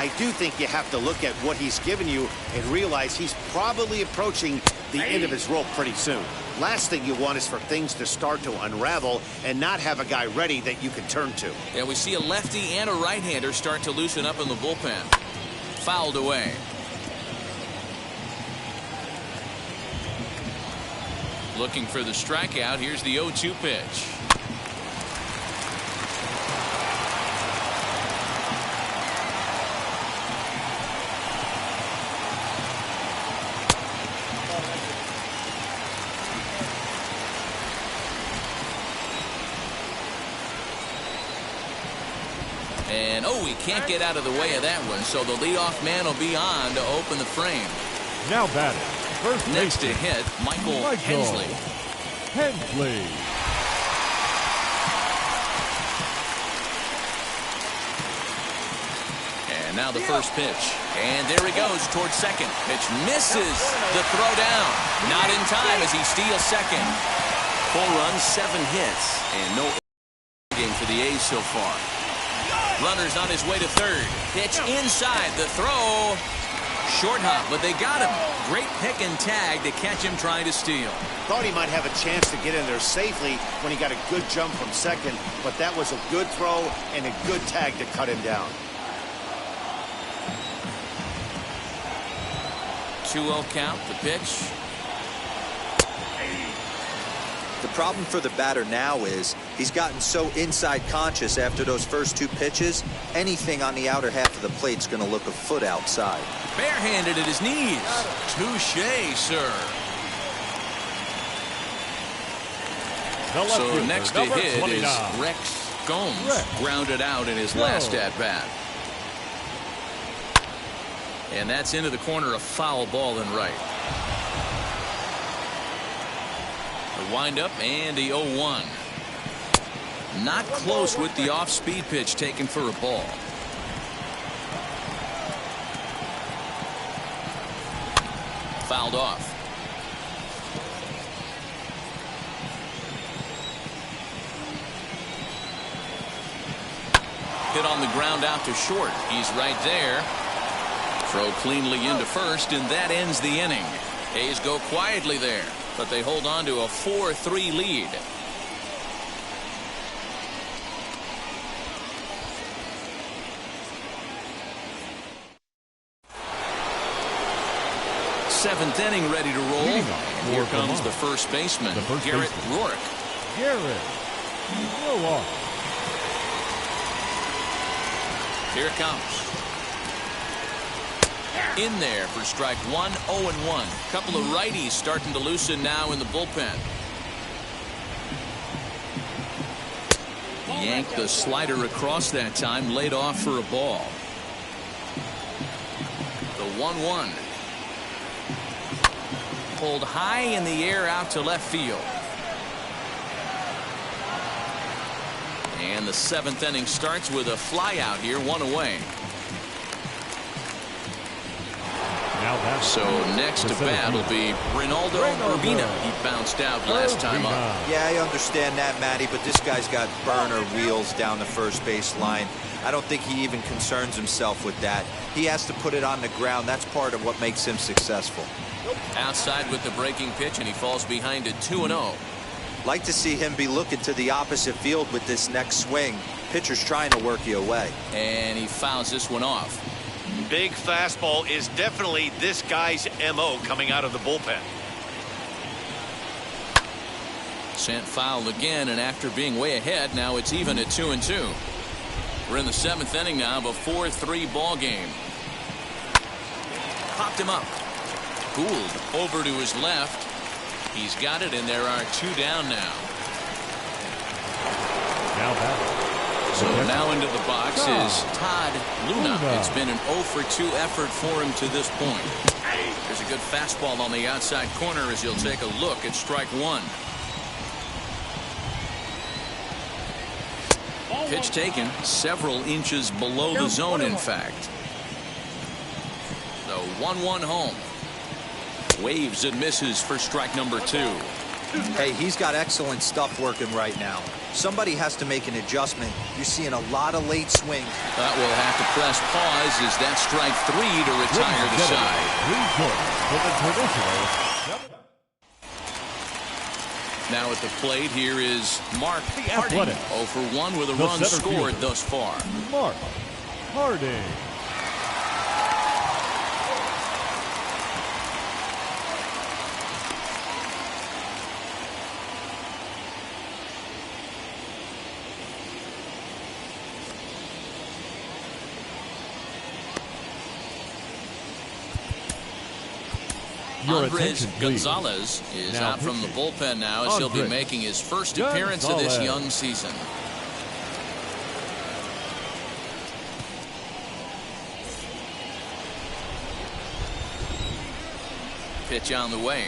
I do think you have to look at what he's given you and realize he's probably approaching the end of his rope pretty soon. Last thing you want is for things to start to unravel and not have a guy ready that you can turn to. Yeah, we see a lefty and a right-hander start to loosen up in the bullpen. Fouled away. Looking for the strikeout. Here's the 0-2 pitch. And, oh, he can't get out of the way of that one, so the leadoff man will be on to open the frame. Now batting, first Next to baseman, hit, Michael Hensley. Hensley. And now the first pitch. And there he goes towards second. Pitch misses the throw down. Not in time as he steals second. 4 runs, 7 hits, and no game for the A's so far. Runner's on his way to third. Pitch inside. The throw. Short hop, but they got him. Great pick and tag to catch him trying to steal. Thought he might have a chance to get in there safely when he got a good jump from second, but that was a good throw and a good tag to cut him down. 2-0 count. The pitch. The problem for the batter now is he's gotten so inside conscious after those first 2 pitches. Anything on the outer half of the plate's going to look a foot outside. Barehanded at his knees. Touche, sir. So next to hit 29. is Rex Gomes. Grounded out in his last at-bat. And that's into the corner, a foul ball and right. The windup and the 0-1. Not close with the off-speed pitch taken for a ball. Fouled off. Hit on the ground out to short. He's right there. Throw cleanly into first, and that ends the inning. A's go quietly there, but they hold on to a 4-3 lead. Seventh inning ready to roll. And here comes the first baseman, Garrett Rourke. Garrett Rourke. Here it comes. In there for strike 1, 0-1. Couple of righties starting to loosen now in the bullpen. Yanked the slider across that time, laid off for a ball. The 1-1. Pulled high in the air out to left field. And the 7th inning starts with a fly out here, 1 away. So next to bat will be Ronaldo Urbina. He bounced out last time up. Yeah, I understand that, Matty, but this guy's got burner wheels down the first base line. I don't think he even concerns himself with that. He has to put it on the ground. That's part of what makes him successful. Outside with the breaking pitch, and he falls behind it 2-0. Like to see him be looking to the opposite field with this next swing. Pitcher's trying to work you away. And he fouls this one off. Big fastball is definitely this guy's MO coming out of the bullpen. Sent foul again, and after being way ahead, now it's even at 2-2. We're in the 7th inning now of a 4-3 ball game. Popped him up. Gould over to his left. He's got it, and there are 2 down now. So now into the box is Todd Luna. It's been an 0-for-2 effort for him to this point. There's a good fastball on the outside corner as he'll take a look at strike 1. Pitch taken several inches below the zone, in fact. The 1-1 home. Waves and misses for strike number 2. Hey, he's got excellent stuff working right now. Somebody has to make an adjustment. You're seeing a lot of late swings. That will have to press pause as that strike 3 to retire the side. Now at the plate, here is Mark Harding. 0 for 1 with a run scored thus far. Mark Harding. Andres Gonzalez is now out from the bullpen now as he'll be making his first appearance of this young season. Pitch on the way.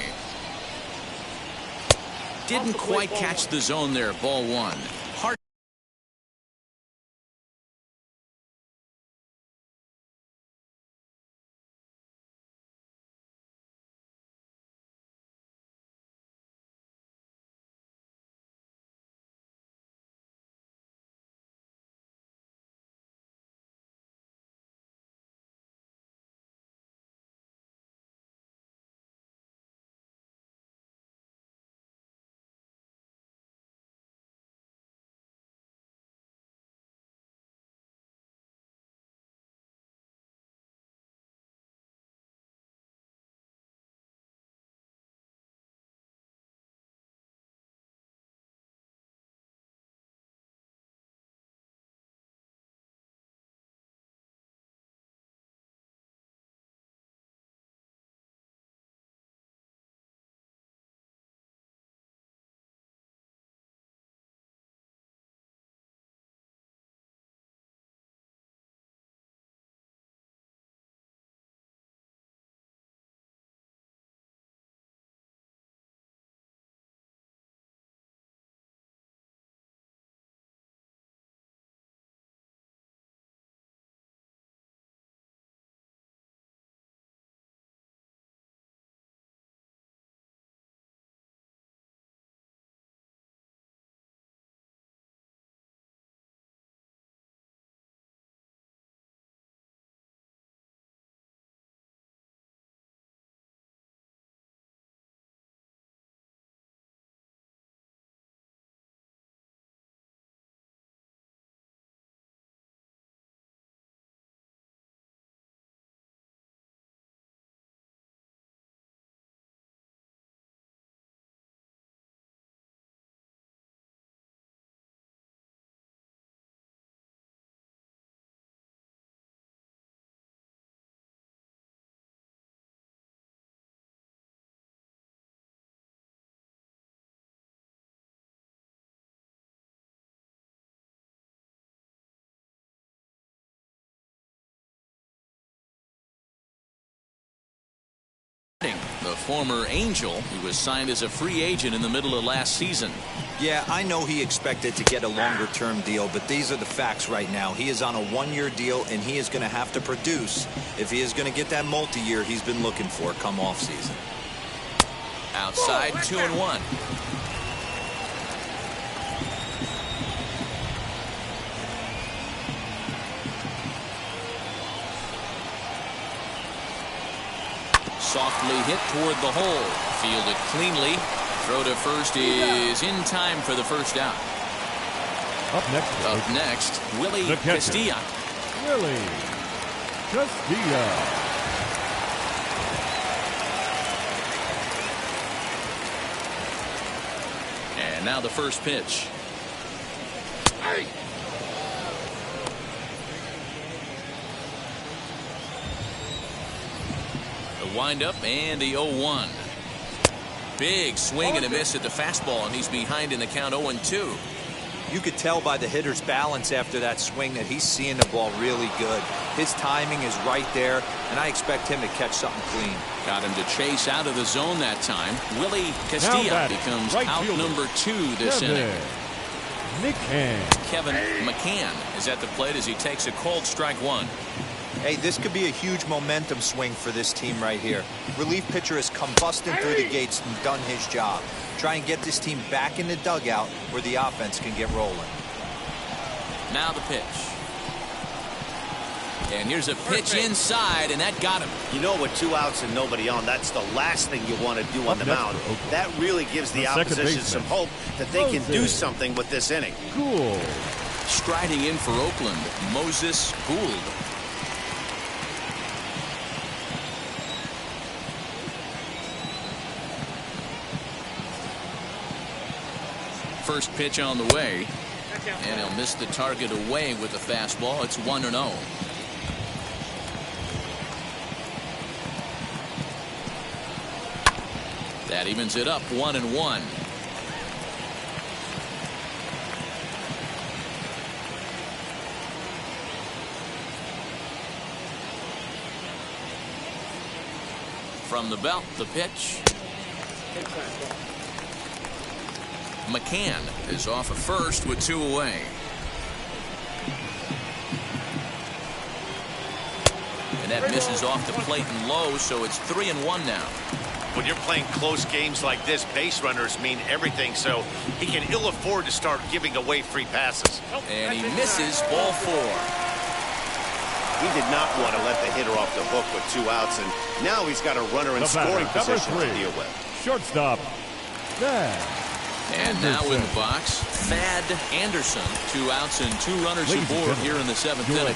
Didn't quite catch the zone there. Ball 1. Hard. The former Angel, who was signed as a free agent in the middle of last season. Yeah, I know he expected to get a longer-term deal, but these are the facts right now. He is on a one-year deal, and he is going to have to produce if he is going to get that multi-year he's been looking for come off-season. Outside, 2-1. Softly hit toward the hole. Fielded cleanly. Throw to first is in time for the first out. Up next, Willie Castilla. Willie Castilla. And now the first pitch. The windup and the 0-1. Big swing and a miss at the fastball, and he's behind in the count 0-2. You could tell by the hitter's balance after that swing that he's seeing the ball really good. His timing is right there, and I expect him to catch something clean. Got him to chase out of the zone that time. Willie Castilla becomes out number 2 this inning. McCann. Kevin McCann is at the plate as he takes a cold strike 1. Hey, this could be a huge momentum swing for this team right here. Relief pitcher has come busting through the gates and done his job. Try and get this team back in the dugout where the offense can get rolling. Now the pitch. And here's a pitch inside, and that got him. You know, with 2 outs and nobody on, that's the last thing you want to do on the mound. That really gives the opposition some hope that they can do something with this inning. Gould. Striding in for Oakland, Moses Gould. First pitch on the way, and he'll miss the target away with the fastball. It's 1-0. That evens it up 1-1. From the belt, the pitch. McCann is off at first with 2 away. And that misses off the plate and low, so it's 3-1 now. When you're playing close games like this, base runners mean everything, so he can ill afford to start giving away free passes. And he misses, ball 4. He did not want to let the hitter off the hook with 2 outs, and now he's got a runner in scoring position to deal with. Shortstop. And now in the box, Thad Anderson. 2 outs and 2 runners aboard here in the 7th inning.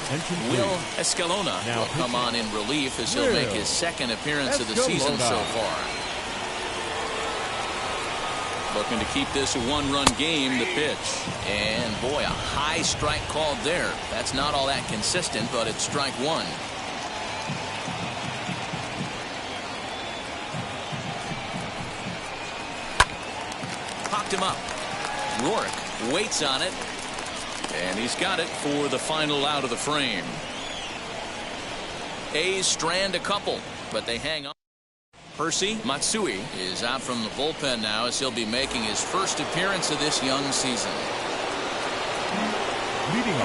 Will Escalona will come on in relief as he'll make his 2nd appearance of the season so far. Looking to keep this a 1-run game, the pitch. And boy, a high strike called there. That's not all that consistent, but it's strike 1. Popped him up. Rourke waits on it, and he's got it for the final out of the frame. A's strand a couple, but they hang on. Percy Matsui is out from the bullpen now as he'll be making his first appearance of this young season.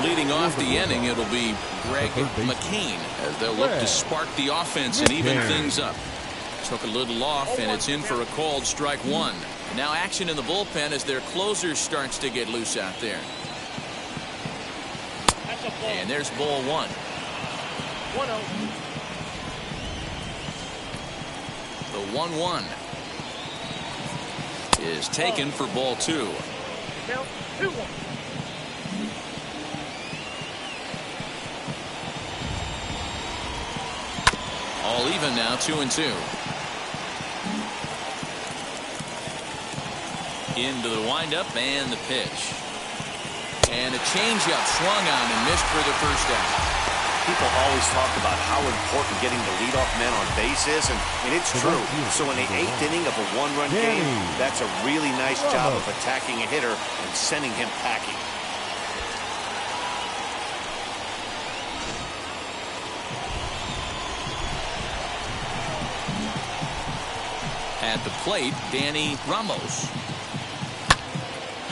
Leading off the inning, it'll be Greg McCain as they'll look to spark the offense and even things up. Took a little off, and it's in for a called strike 1. Now action in the bullpen as their closer starts to get loose out there. And there's ball 1. 1-0. The 1-1 is taken for ball 2. Count 2-1. All even now, 2-2. Into the windup and the pitch. And a changeup swung on and missed for the first out. People always talk about how important getting the leadoff man on base is, and it's true. So in the 8th inning of a 1-run game, that's a really nice job of attacking a hitter and sending him packing. At the plate, Danny Ramos.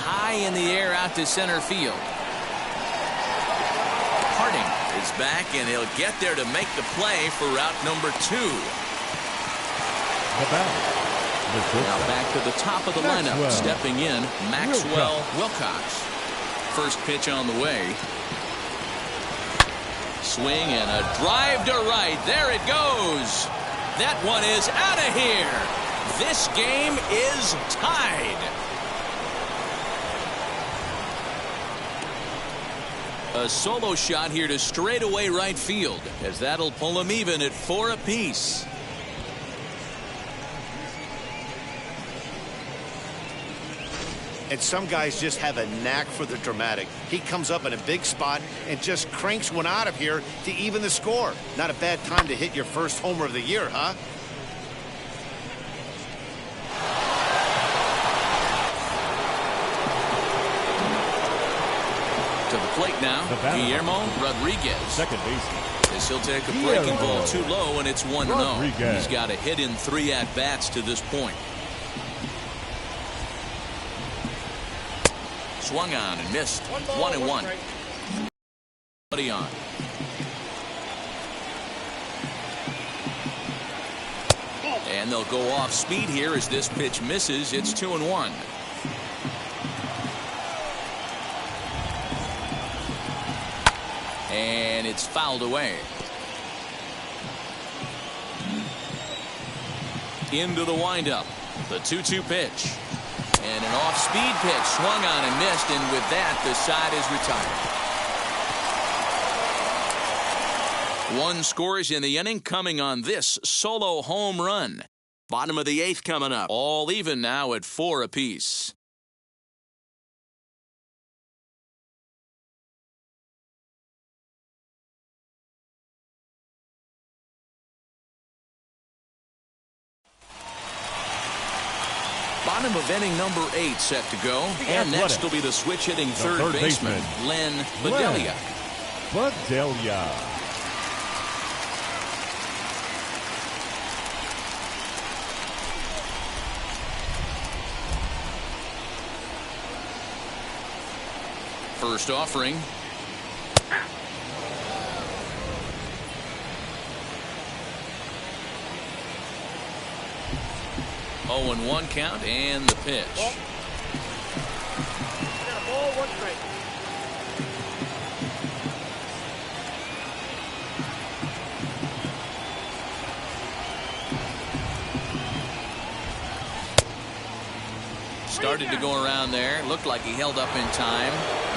High in the air out to center field. Harding is back, and he'll get there to make the play for route number 2. Now back to the top of the lineup. Stepping in, Maxwell Wilcox. First pitch on the way. Swing and a drive to right. There it goes. That one is out of here. This game is tied. A solo shot here to straightaway right field, as that'll pull them even at 4 apiece. And some guys just have a knack for the dramatic. He comes up in a big spot and just cranks one out of here to even the score. Not a bad time to hit your first homer of the year, huh? To the plate now, Guillermo Rodriguez. Second baseman. As he'll take a breaking ball too low, and it's 1-0. He's got a hit in 3 at-bats to this point. Swung on and missed. 1-1. Buddy on. And they'll go off speed here as this pitch misses. It's 2-1. And it's fouled away. Into the windup. The 2-2 pitch. And an off-speed pitch swung on and missed. And with that, the side is retired. One scores in the inning coming on this solo home run. Bottom of the 8th coming up. All even now at 4 apiece. Bottom of inning number 8 set to go. And next will be the switch hitting third baseman, Len Bedelia. Bedelia. First offering. Oh, 0-1 count and the pitch. Ball. Ball, 1 strike. Started to go around there. Looked like he held up in time.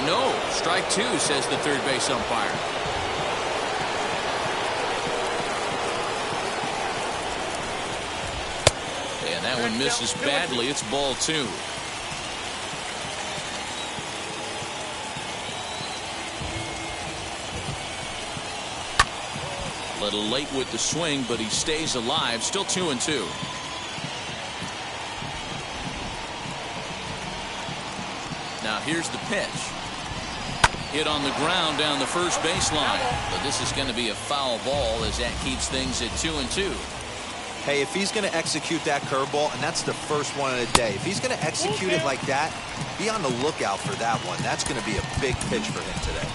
No. Strike 2, says the third base umpire. And that one misses badly. It's ball 2. Little late with the swing, but he stays alive. Still 2-2. Now here's the pitch. Hit on the ground down the first baseline. But this is going to be a foul ball as that keeps things at 2-2. Hey, if he's going to execute that curveball, and that's the first one of the day, if he's going to execute it like that, be on the lookout for that one. That's going to be a big pitch for him today.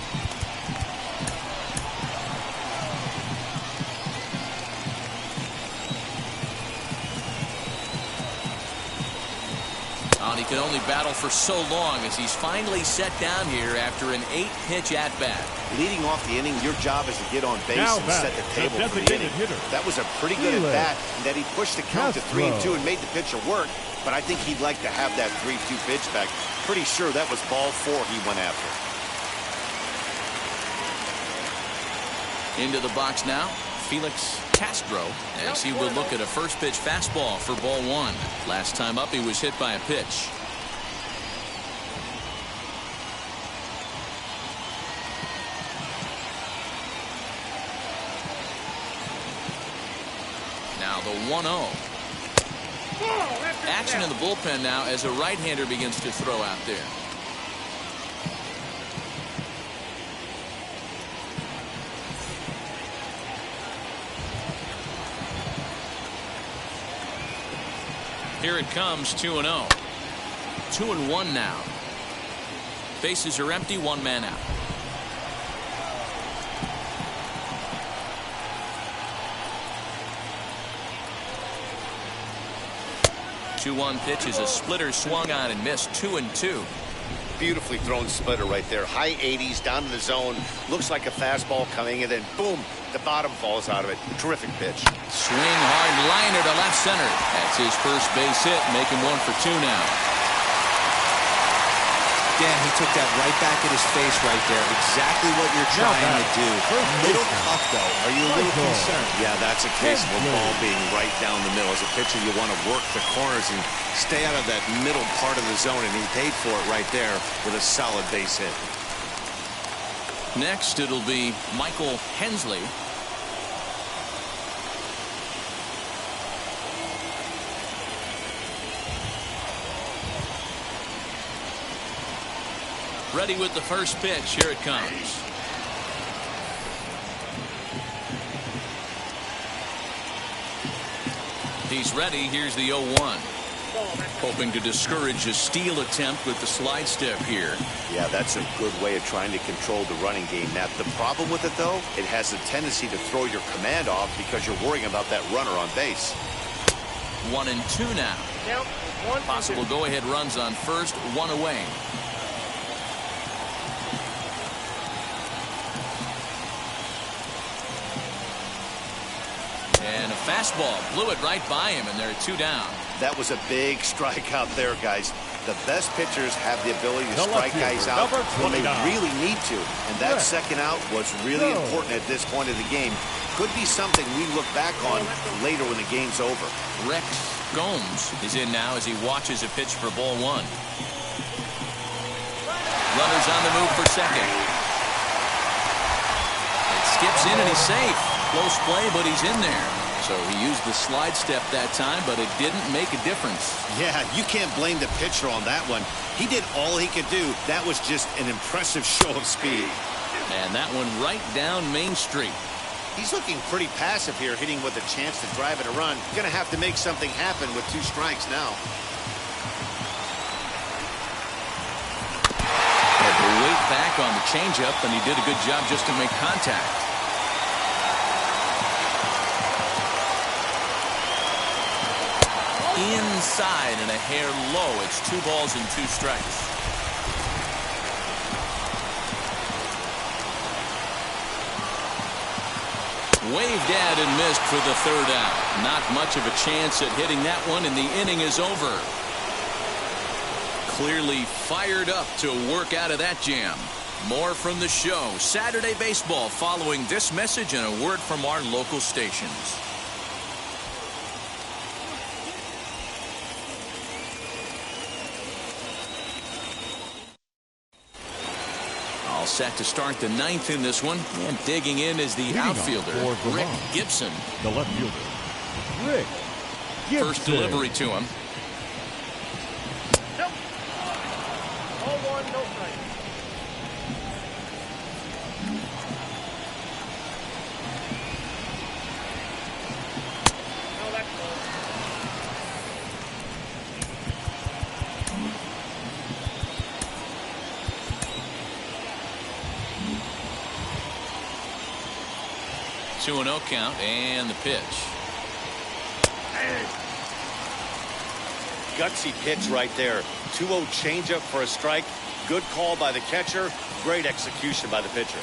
He could only battle for so long as he's finally set down here after an 8-pitch at-bat. Leading off the inning, your job is to get on base and set the table for the inning. That was a pretty good at-bat, and that he pushed the count to 3-2 and made the pitcher work, but I think he'd like to have that 3-2 pitch back. Pretty sure that was ball 4 he went after. Into the box now, Felix Castro, as he will look at a first pitch fastball for ball 1. Last time up, he was hit by a pitch. Now the 1-0. Action in the bullpen now as a right-hander begins to throw out there. Here it comes, 2-0. 2-1 now. Bases are empty, 1 man out. Two-1 pitch is a splitter swung on and missed. 2-2. Beautifully thrown splitter right there. High 80s down to the zone. Looks like a fastball coming, and then boom, the bottom falls out of it. Terrific pitch. Swing hard liner to left center. That's his first base hit, making 1 for 2 now. Dan, he took that right back at his face right there. Exactly what you're trying to do. Little tough, though. Are you a little concerned? Yeah, that's a case of a ball being right down the middle. As a pitcher, you want to work the corners and stay out of that middle part of the zone, and he paid for it right there with a solid base hit. Next, it'll be Michael Hensley. Ready with the first pitch. Here it comes. He's ready. Here's the 0-1. Hoping to discourage a steal attempt with the slide step here. Yeah, that's a good way of trying to control the running game. Now, the problem with it, though, it has a tendency to throw your command off because you're worrying about that runner on base. 1-2 now. Count. 1 and 2. Possible go-ahead runs on first, one away. And a fastball blew it right by him, and they're 2 down. That was a big strikeout there, guys. The best pitchers have the ability to strike guys out when they really need to. And that second out was really important at this point of the game. Could be something we look back on later when the game's over. Rex Gomes is in now as he watches a pitch for ball 1. Runners on the move for second. It skips in and he's safe. Close play, but he's in there. So he used the slide step that time, but it didn't make a difference. Yeah, you can't blame the pitcher on that one. He did all he could do. That was just an impressive show of speed. And that one right down Main Street. He's looking pretty passive here, hitting with a chance to drive it a run. Gonna have to make something happen with 2 strikes now. Had to wait back on the changeup, and he did a good job just to make contact. Inside and a hair low. It's 2 balls and 2 strikes. Waved at and missed for the 3rd out. Not much of a chance at hitting that one, and the inning is over. Clearly fired up to work out of that jam. More from the show. Saturday Baseball following this message and a word from our local stations. All set to start the 9th in this one. And digging in is the outfielder, Rick Gibson. The left fielder, Rick Gibson. First delivery to him. Nope. All 1, no strike. Oh, that's close. Two and 0 count, and the pitch. Gutsy pitch right there. 2-0 changeup for a strike. Good call by the catcher. Great execution by the pitcher.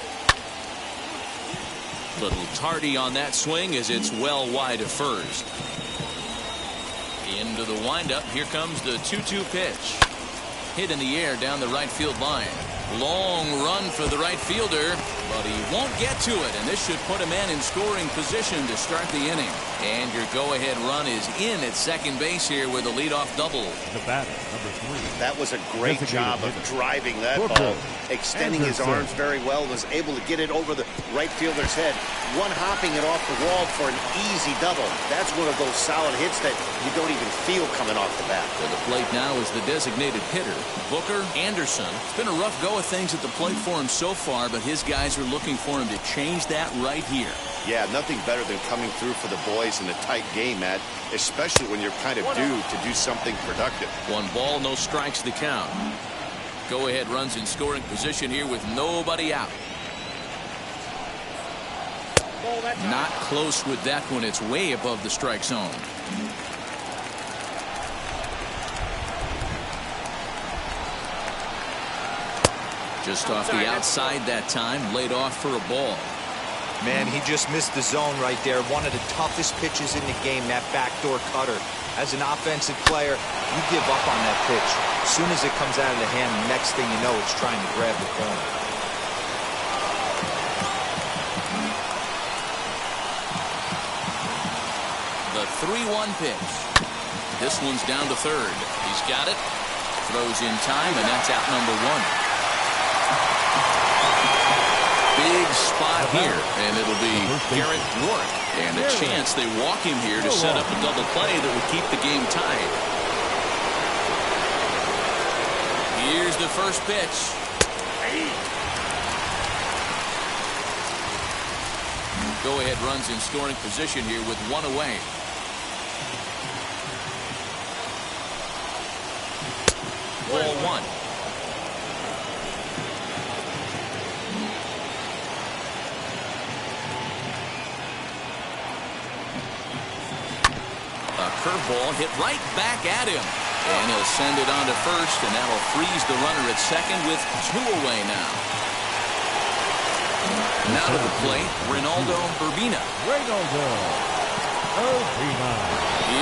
Little tardy on that swing as it's well wide of first. Into the windup. Here comes the 2-2 pitch. Hit in the air down the right field line. Long run for the right fielder, but he won't get to it, and this should put a man in scoring position to start the inning. And your go-ahead run is in at second base here with a leadoff double. The batter, number 3. That was a great job of driving that ball, extending his arms very well, was able to get it over the right fielder's head, one-hopping it off the wall for an easy double. That's one of those solid hits that you don't even feel coming off the bat. To the plate now is the designated hitter, Booker Anderson. It's been a rough go of things at the plate for him so far, but his guys are looking for him to change that right here. Yeah, nothing better than coming through for the boys in a tight game, Matt, especially when you're kind of due to do something productive. 1 ball, no strikes the count. Go-ahead runs in scoring position here with nobody out. Not close with that one. It's way above the strike zone. Just off the outside that time, laid off for a ball. Man, he just missed the zone right there. One of the toughest pitches in the game, that backdoor cutter. As an offensive player, you give up on that pitch. As soon as it comes out of the hand, the next thing you know, it's trying to grab the corner. The 3-1 pitch. This one's down to third. He's got it. Throws in time, and that's out number 1. Big spot here, and it'll be Garrett Rourke. And a chance they walk him here to set up a double play that will keep the game tied. Here's the first pitch. Go-ahead runs in scoring position here with 1 away. Ball 1. ground ball hit right back at him. And he'll send it on to first, and that'll freeze the runner at second with 2 away now. Now to the plate, Ronaldo Urbina. Ronaldo Urbina.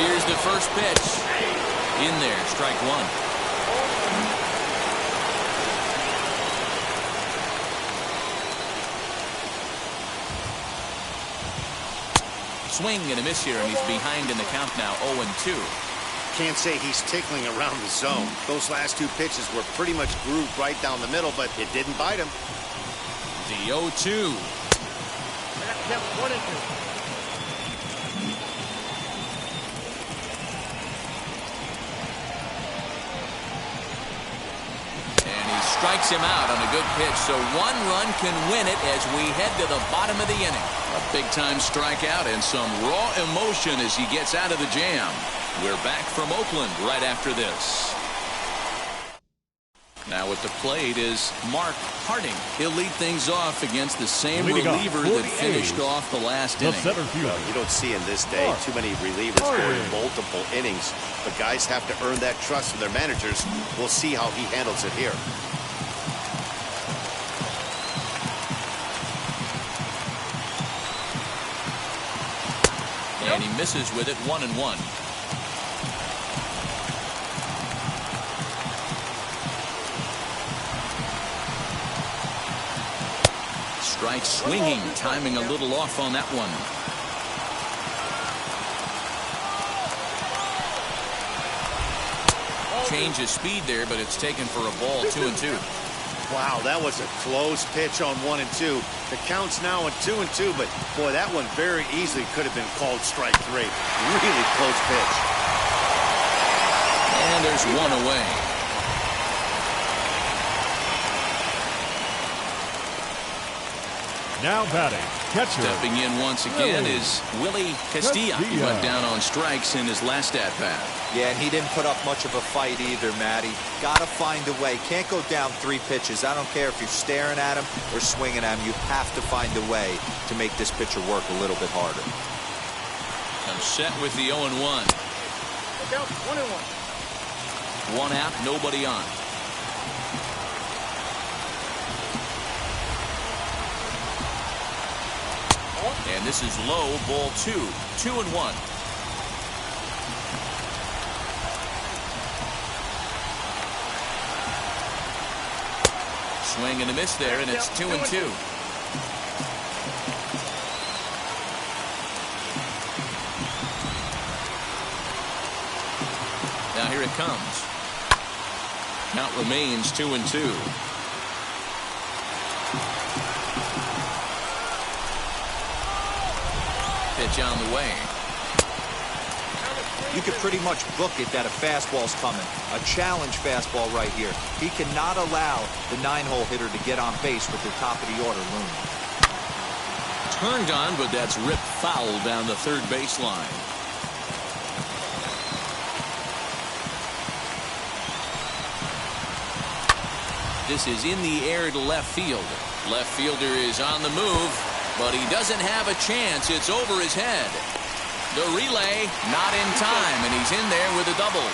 Here's the first pitch. In there, strike 1. Swing and a miss here, and he's behind in the count now, 0-2. Can't say he's tickling around the zone. Those last 2 pitches were pretty much grooved right down the middle, but it didn't bite him. The 0-2. Yep, 1-2. And he strikes him out on a good pitch, so 1 run can win it as we head to the bottom of the inning. A big-time strikeout and some raw emotion as he gets out of the jam. We're back from Oakland right after this. Now at the plate is Mark Harding. He'll lead things off against the same reliever that finished off the last inning. You don't see in this day too many relievers going multiple innings, but guys have to earn that trust from their managers. We'll see how he handles it here. And he misses with it, 1-1. Strike swinging, timing a little off on that one. Change of speed there, but it's taken for a ball, 2-2. Wow, that was a close pitch on 1-2. The count's now at 2-2, but boy, that one very easily could have been called strike 3. Really close pitch. And there's 1 away. Now batting, catcher. Stepping in once again is Willie Castilla. He went down on strikes in his last at-bat. Yeah, and he didn't put up much of a fight either, Matty. Got to find a way. Can't go down 3 pitches. I don't care if you're staring at him or swinging at him. You have to find a way to make this pitcher work a little bit harder. I'm set with the 0-1. Look out, 1-1. 1 out, nobody on. And this is low, ball 2. 2-1. Swing and a miss there, and it's 2-2. Now here it comes. Count remains 2-2. Pitch on the way. You could pretty much book it that a fastball's coming. A challenge fastball right here. He cannot allow the 9-hole hitter to get on base with the top of the order looming. Turned on, but that's ripped foul down the third baseline. This is in the air to left field. Left fielder is on the move, but he doesn't have a chance. It's over his head. The relay not in time, and he's in there with a double.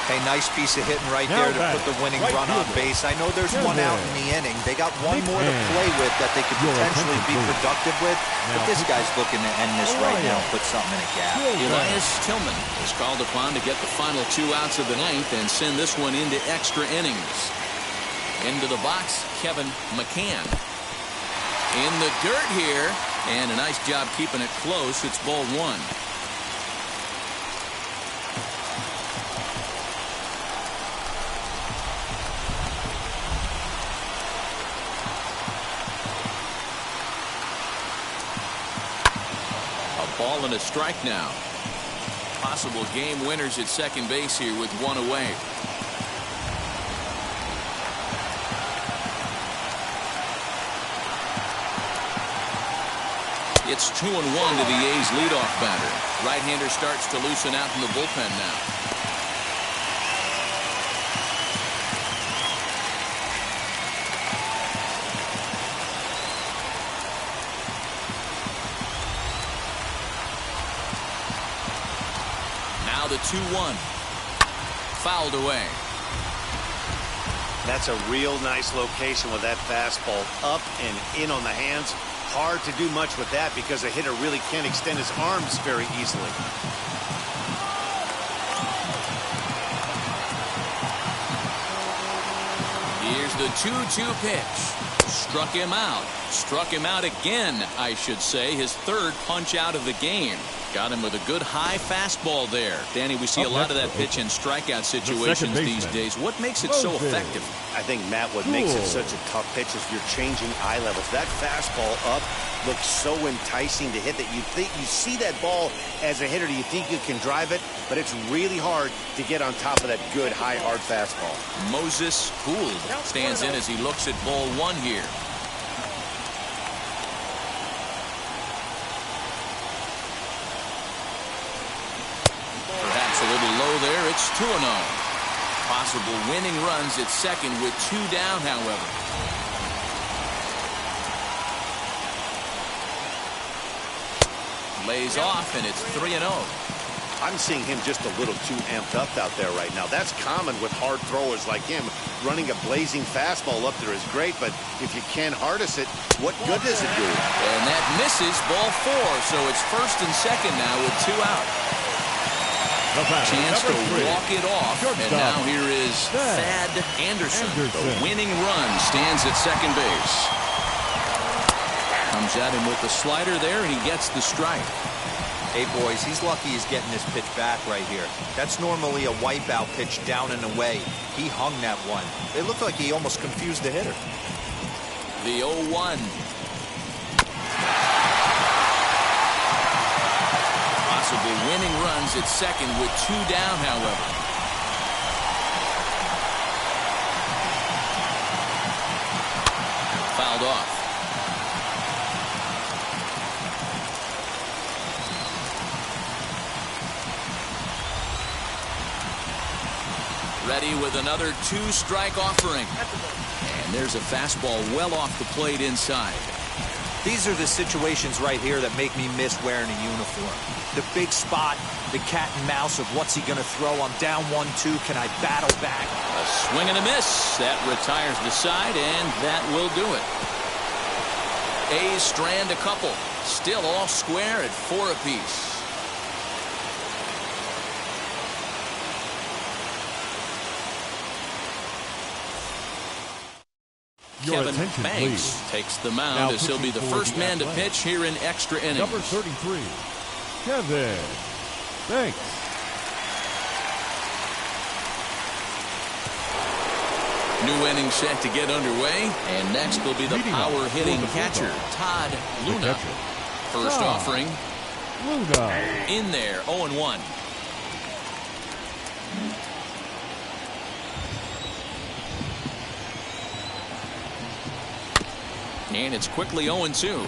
Hey, nice piece of hitting right there to put the winning run on base. I know there's 1 out in the inning. They got 1 more to play with that they could potentially be productive with. But this guy's looking to end this right now and put something in a gap. Elias Tillman is called upon to get the final 2 outs of the ninth and send this one into extra innings. Into the box, Kevin McCann. In the dirt here, and a nice job keeping it close. It's ball 1. A ball and a strike now. Possible game winners at second base here with 1 away. It's 2-1 to the A's leadoff batter. Right-hander starts to loosen out in the bullpen now. Now the 2-1. Fouled away. That's a real nice location with that fastball up and in on the hands. Hard to do much with that because the hitter really can't extend his arms very easily. Here's the 2-2 pitch. Struck him out. Struck him out again, I should say. His third punch out of the game. Got him with a good high fastball there. Danny, we see a lot of that pitch in strikeout situations these days. What makes it so effective? I think, Matt, what makes it such a tough pitch is you're changing eye levels. That fastball up looks so enticing to hit that you think you see that ball as a hitter. You think you can drive it, but it's really hard to get on top of that good, high, hard fastball. Moses Gould stands in as he looks at ball one here. Perhaps a little low there. It's 2-0. Possible winning runs at second with 2 down, however. Lays off, and it's 3-0. I'm seeing him just a little too amped up out there right now. That's common with hard throwers like him. Running a blazing fastball up there is great, but if you can't harness it, what good does it do? And that misses ball 4, so it's first and second now with 2 out. Chance to walk it off, and now here is Thad Anderson. The winning run stands at second base. Comes at him with the slider there, and he gets the strike. Hey, boys, he's lucky he's getting this pitch back right here. That's normally a wipeout pitch down and away. He hung that one. It looked like he almost confused the hitter. The 0-1. Possible winning runs at second with 2 down, however. Fouled off. Ready with another 2-strike offering. And there's a fastball well off the plate inside. These are the situations right here that make me miss wearing a uniform. The big spot, the cat and mouse of what's he going to throw. I'm down 1-2. Can I battle back? A swing and a miss. That retires the side, and that will do it. A's strand a couple. Still all square at 4 apiece. Kevin Banks takes the mound as he'll be the first man to pitch here in extra innings. Number 33, Kevin Banks. New inning set to get underway, and next will be the power-hitting catcher, Todd Luna. First offering. Luna. In there, 0-1. And it's quickly 0-2.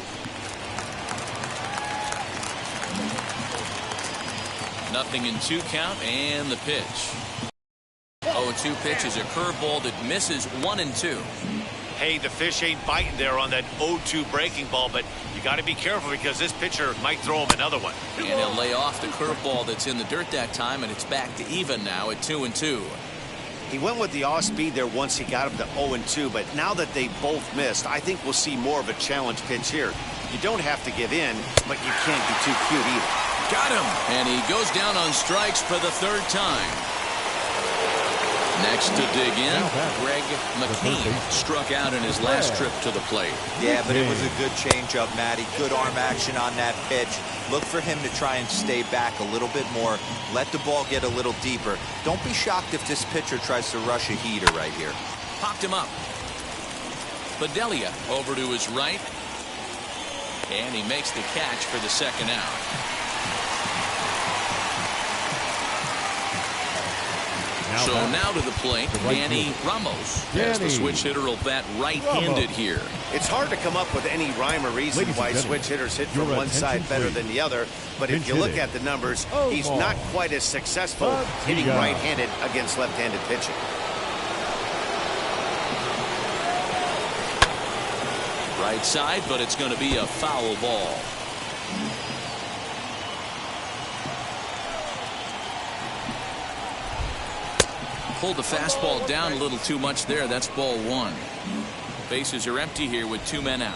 Nothing in 2 count, and the pitch. 0-2 pitch is a curveball that misses 1-2. Hey, the fish ain't biting there on that 0-2 breaking ball, but you got to be careful because this pitcher might throw him another one. And he'll lay off the curveball that's in the dirt that time, and it's back to even now at 2-2. He went with the off speed there once he got him to 0-2, but now that they both missed, I think we'll see more of a challenge pitch here. You don't have to give in, but you can't be too cute either. Got him! And he goes down on strikes for the 3rd time. Next to dig in, Greg McKean struck out in his last trip to the plate. Yeah, but it was a good changeup, Matty. Good arm action on that pitch. Look for him to try and stay back a little bit more. Let the ball get a little deeper. Don't be shocked if this pitcher tries to rush a heater right here. Popped him up. Bedelia over to his right. And he makes the catch for the 2nd out. So now to the plate, Danny Ramos, as the switch hitter will bat right-handed here. It's hard to come up with any rhyme or reason why switch hitters hit from one side better than the other, but if you look at the numbers, he's not quite as successful hitting right-handed against left-handed pitching. Right side, but it's going to be a foul ball. pulled the fastball down a little too much there. That's ball one. Bases are empty here with 2 men out.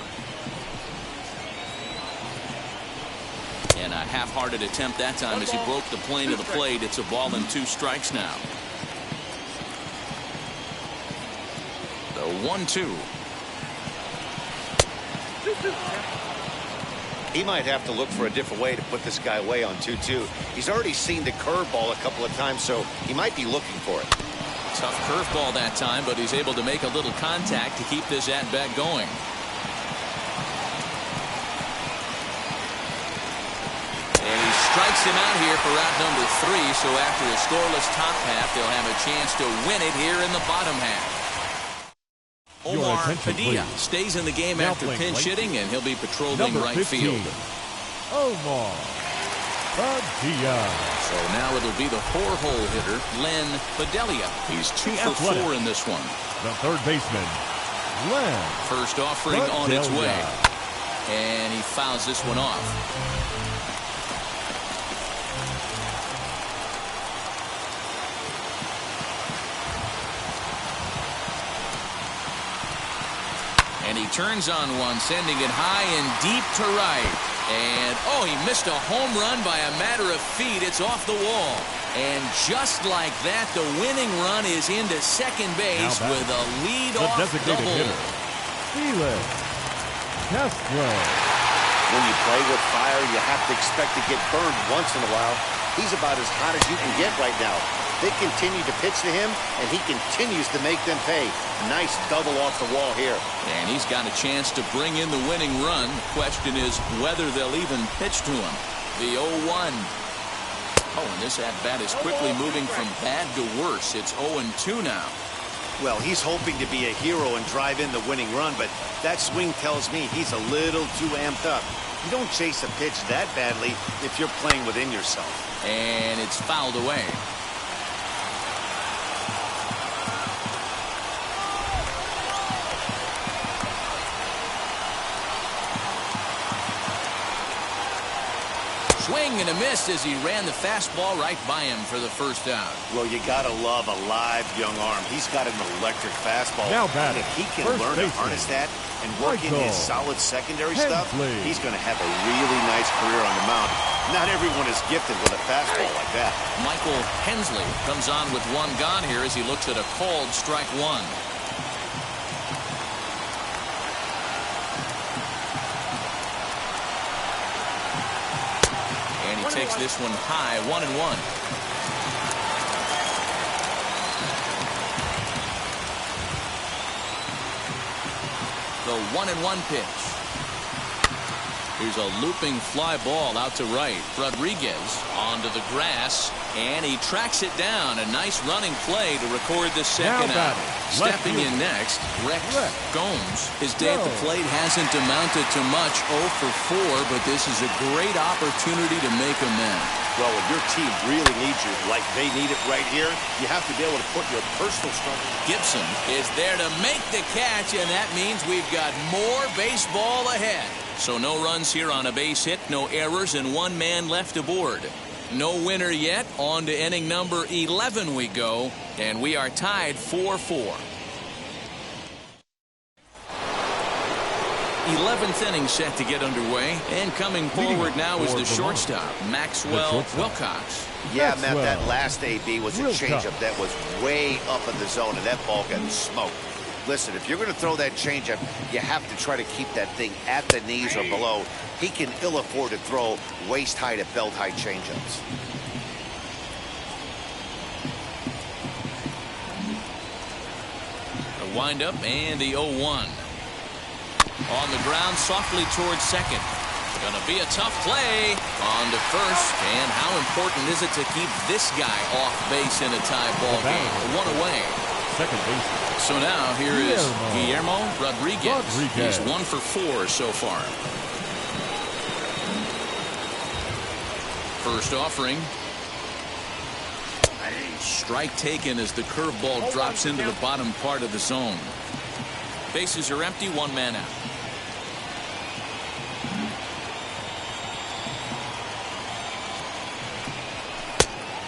And a half-hearted attempt that time as he broke the plane of the plate. It's a ball and 2 strikes now. The 1-2. He might have to look for a different way to put this guy away on 2-2. He's already seen the curveball a couple of times, so he might be looking for it. Tough curveball that time, but he's able to make a little contact to keep this at-bat going. And he strikes him out here for out number 3, so after a scoreless top half, they'll have a chance to win it here in the bottom half. Omar Padilla stays in the game after pinch hitting, and he'll be patrolling right 15. field. Omar Padilla. So now it'll be the 4-hole hitter, Len Padilla. He's 2 for 4 in this one. The third baseman, Len. First offering on its way. And he fouls this one off. And he turns on one, sending it high and deep to right. And, oh, he missed a home run by a matter of feet. It's off the wall. And just like that, the winning run is into second base with a lead-off double. Hitter, Felix Castro. When you play with fire, you have to expect to get burned once in a while. He's about as hot as you can get right now. They continue to pitch to him, and he continues to make them pay. Nice double off the wall here. And he's got a chance to bring in the winning run. Question is whether they'll even pitch to him. The 0-1. Oh, and this at-bat is quickly moving from bad to worse. It's 0-2 now. Well, he's hoping to be a hero and drive in the winning run, but that swing tells me he's a little too amped up. You don't chase a pitch that badly if you're playing within yourself. And it's fouled away. Swing and a miss as he ran the fastball right by him for the first out. Well, you gotta love a live young arm. He's got an electric fastball. Now batting, if he can first learn to baseman, harness that and work in his solid secondary stuff, he's gonna have a really nice career on the mound. Not everyone is gifted with a fastball like that. Michael Hensley comes on with 1 gone here as he looks at a called strike 1. Takes this one high, 1-1. The 1-1 pitch. Here's a looping fly ball out to right. Rodriguez onto the grass, and he tracks it down. A nice running play to record the second out. Stepping in next, Rex Gomes. His day at the plate hasn't amounted to much, 0 for 4, but this is a great opportunity to make amends. Well, when your team really needs you, like they need it right here, you have to be able to put your personal struggle. Gibson is there to make the catch, and that means we've got more baseball ahead. So no runs here on a base hit, no errors, and 1 man left aboard. No winner yet. On to inning number 11 we go, and we are tied 4-4. 11th inning set to get underway, and coming forward now is the shortstop, Maxwell Wilcox. Yeah, Matt, that last AB was a changeup that was way up in the zone, and that ball got smoked. Listen, if you're going to throw that changeup, you have to try to keep that thing at the knees or below. He can ill afford to throw waist-high to belt-high changeups. The windup and the 0-1. On the ground, softly towards second. Gonna be a tough play on to first. And how important is it to keep this guy off base in a tie ball game? 1 away. Second base. So now here is Guillermo Rodriguez. He's 1 for 4 so far. First offering. Strike taken as the curveball drops into the bottom part of the zone. Bases are empty, 1 man out.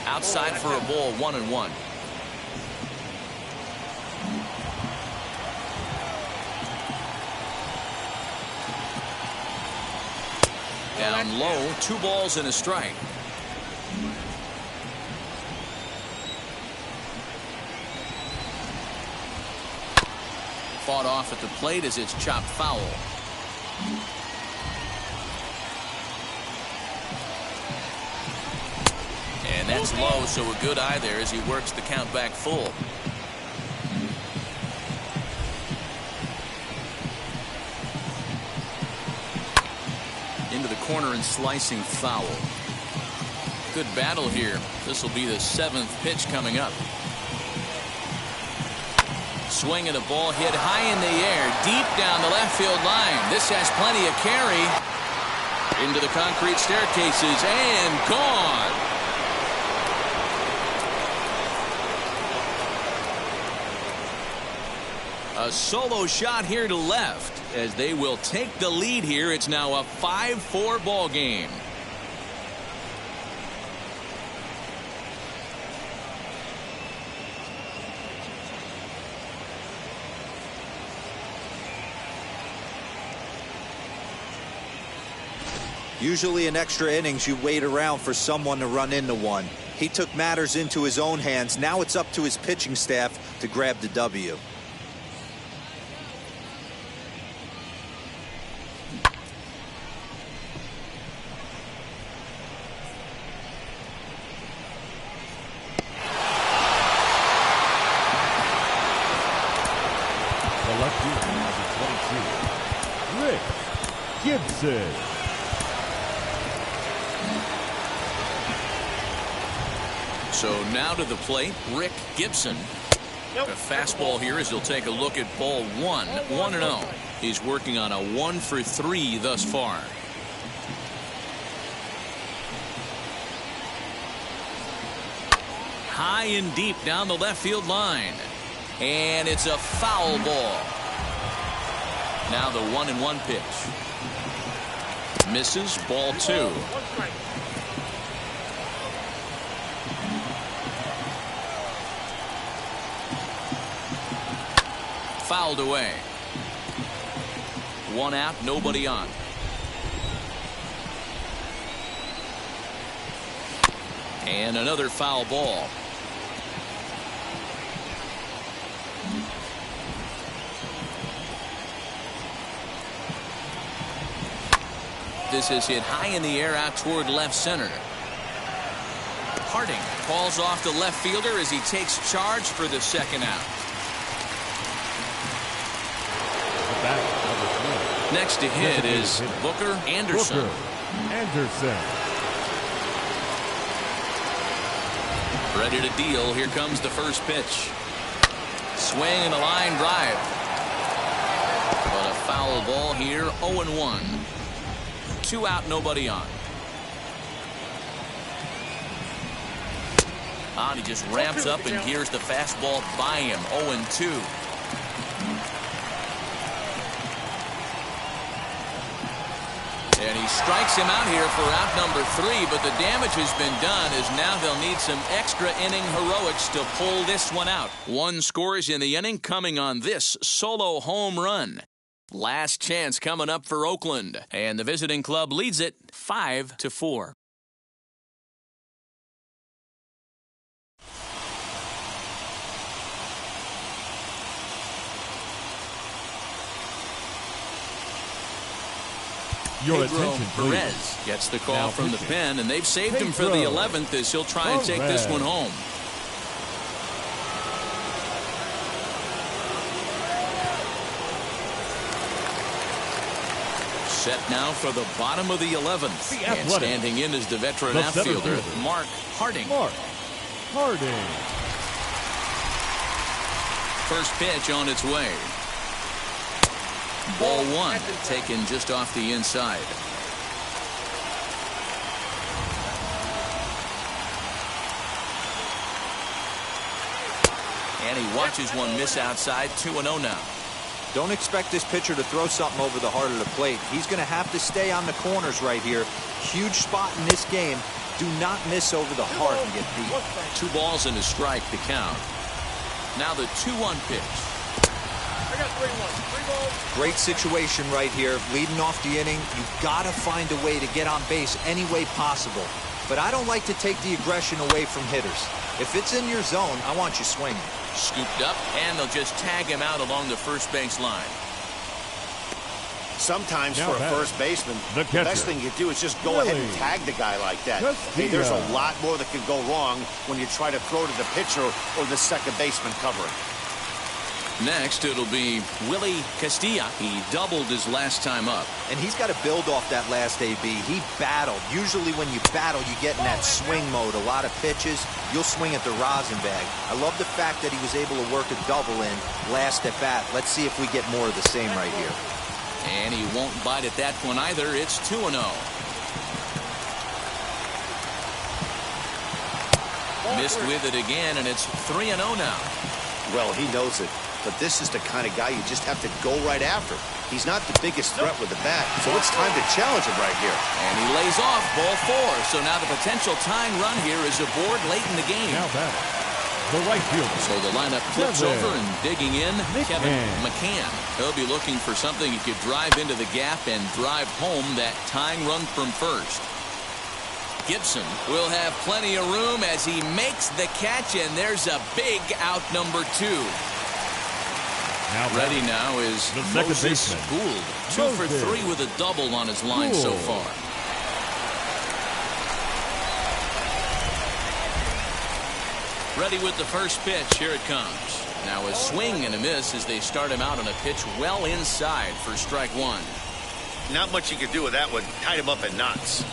Outside for a ball, 1-1. Down low, 2 balls and a strike. Fought off at the plate as it's chopped foul. And that's low, so a good eye there as he works the count back full. Into the corner and slicing foul. Good battle here. This will be the 7th pitch coming up. Swing and a ball hit high in the air, deep down the left field line. This has plenty of carry. Into the concrete staircases and gone. A solo shot here to left as they will take the lead here. It's now a 5-4 ball game. Usually in extra innings, you wait around for someone to run into one. He took matters into his own hands. Now it's up to his pitching staff to grab the W. The lefty, number 22, Rick Gibson. So now to the plate, Rick Gibson. A fastball here as he'll take a look at ball 1, 1-0. He's working on a 1-for-3 thus far. High and deep down the left field line. And it's a foul ball. Now the 1-1 pitch. Misses, ball 2. Fouled away. 1 out, nobody on. And another foul ball. This is hit high in the air out toward left center. Harding calls off the left fielder as he takes charge for the 2nd out. Next to hit is Booker Anderson. Ready to deal. Here comes the first pitch. Swing and a line drive. But a foul ball here. 0-1. 2 out, nobody on. He just ramps up and gears the fastball by him. 0-2. And he strikes him out here for out number 3, but the damage has been done as now they'll need some extra inning heroics to pull this one out. 1 scores in the inning coming on this solo home run. Last chance coming up for Oakland, and the visiting club leads it 5-4. Your attention, please. Perez gets the call Now from the pitching. pen, and they've saved him for the 11th as he'll try and take this one home. Set now for the bottom of the 11th. And standing in is the veteran outfielder, Mark Harding. First pitch on its way. Ball 1, taken just off the inside. And he watches one miss outside. 2-0 now. Don't expect this pitcher to throw something over the heart of the plate. He's going to have to stay on the corners right here. Huge spot in this game. Do not miss over the heart and get beat. 2 balls and a strike to count. Now the 2-1 pitch. I got 3-1. 3 balls. Great situation right here. Leading off the inning, you've got to find a way to get on base any way possible. But I don't like to take the aggression away from hitters. If it's in your zone, I want you swinging. Scooped up, and they'll just tag him out along the first base line. Sometimes Now for a batter, first baseman, the the best thing you do is just go ahead and tag the guy like that. Hey, there's a lot more that can go wrong when you try to throw to the pitcher or the second baseman covering. Next, it'll be Willie Castilla. He doubled his last time up. And he's got to build off that last AB. He battled. Usually when you battle, you get in that swing mode. A lot of pitches, you'll swing at the rosin bag. I love the fact that he was able to work a double in last at bat. Let's see if we get more of the same right here. And he won't bite at that one either. It's 2-0. Missed with it again, and it's 3-0 now. Well, he knows it, but this is the kind of guy you just have to go right after. He's not the biggest threat with the bat, so it's time to challenge him right here. And he lays off ball 4. So now the potential tying run here is aboard late in the game. Now batter, the right fielder. So the lineup flips over and digging in, Kevin McCann. He'll be looking for something he could drive into the gap and drive home that tying run from first. Gibson will have plenty of room as he makes the catch, and there's a big out number 2. Now Ready now is the second Moses baseman, Gould. 2 for 3 with a double on his line so far. Ready with the first pitch. Here it comes. Now a swing and a miss as they start him out on a pitch well inside for strike 1. Not much you can do with that one. Tied him up in knots.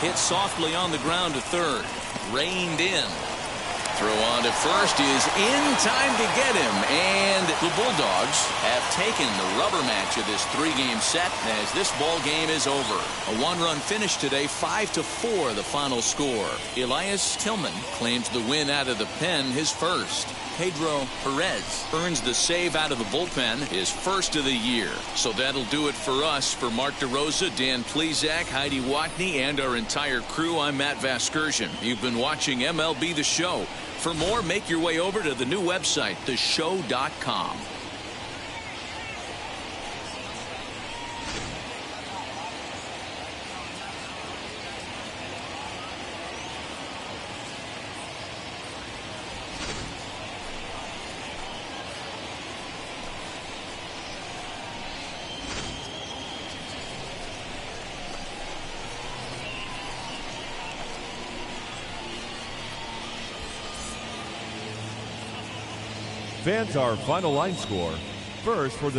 Hit softly on the ground to third. Reined in. Throw on to first is in time to get him. And the Bulldogs have taken the rubber match of this 3-game set as this ball game is over. A 1-run finish today, 5-4 the final score. Elias Tillman claims the win out of the pen, his first. Pedro Perez earns the save out of the bullpen, his first of the year. So that'll do it for us. For Mark DeRosa, Dan Plesac, Heidi Watney, and our entire crew, I'm Matt Vasgersian. You've been watching MLB The Show. For more, make your way over to the new website, theshow.com. Fans, our final line score. First for the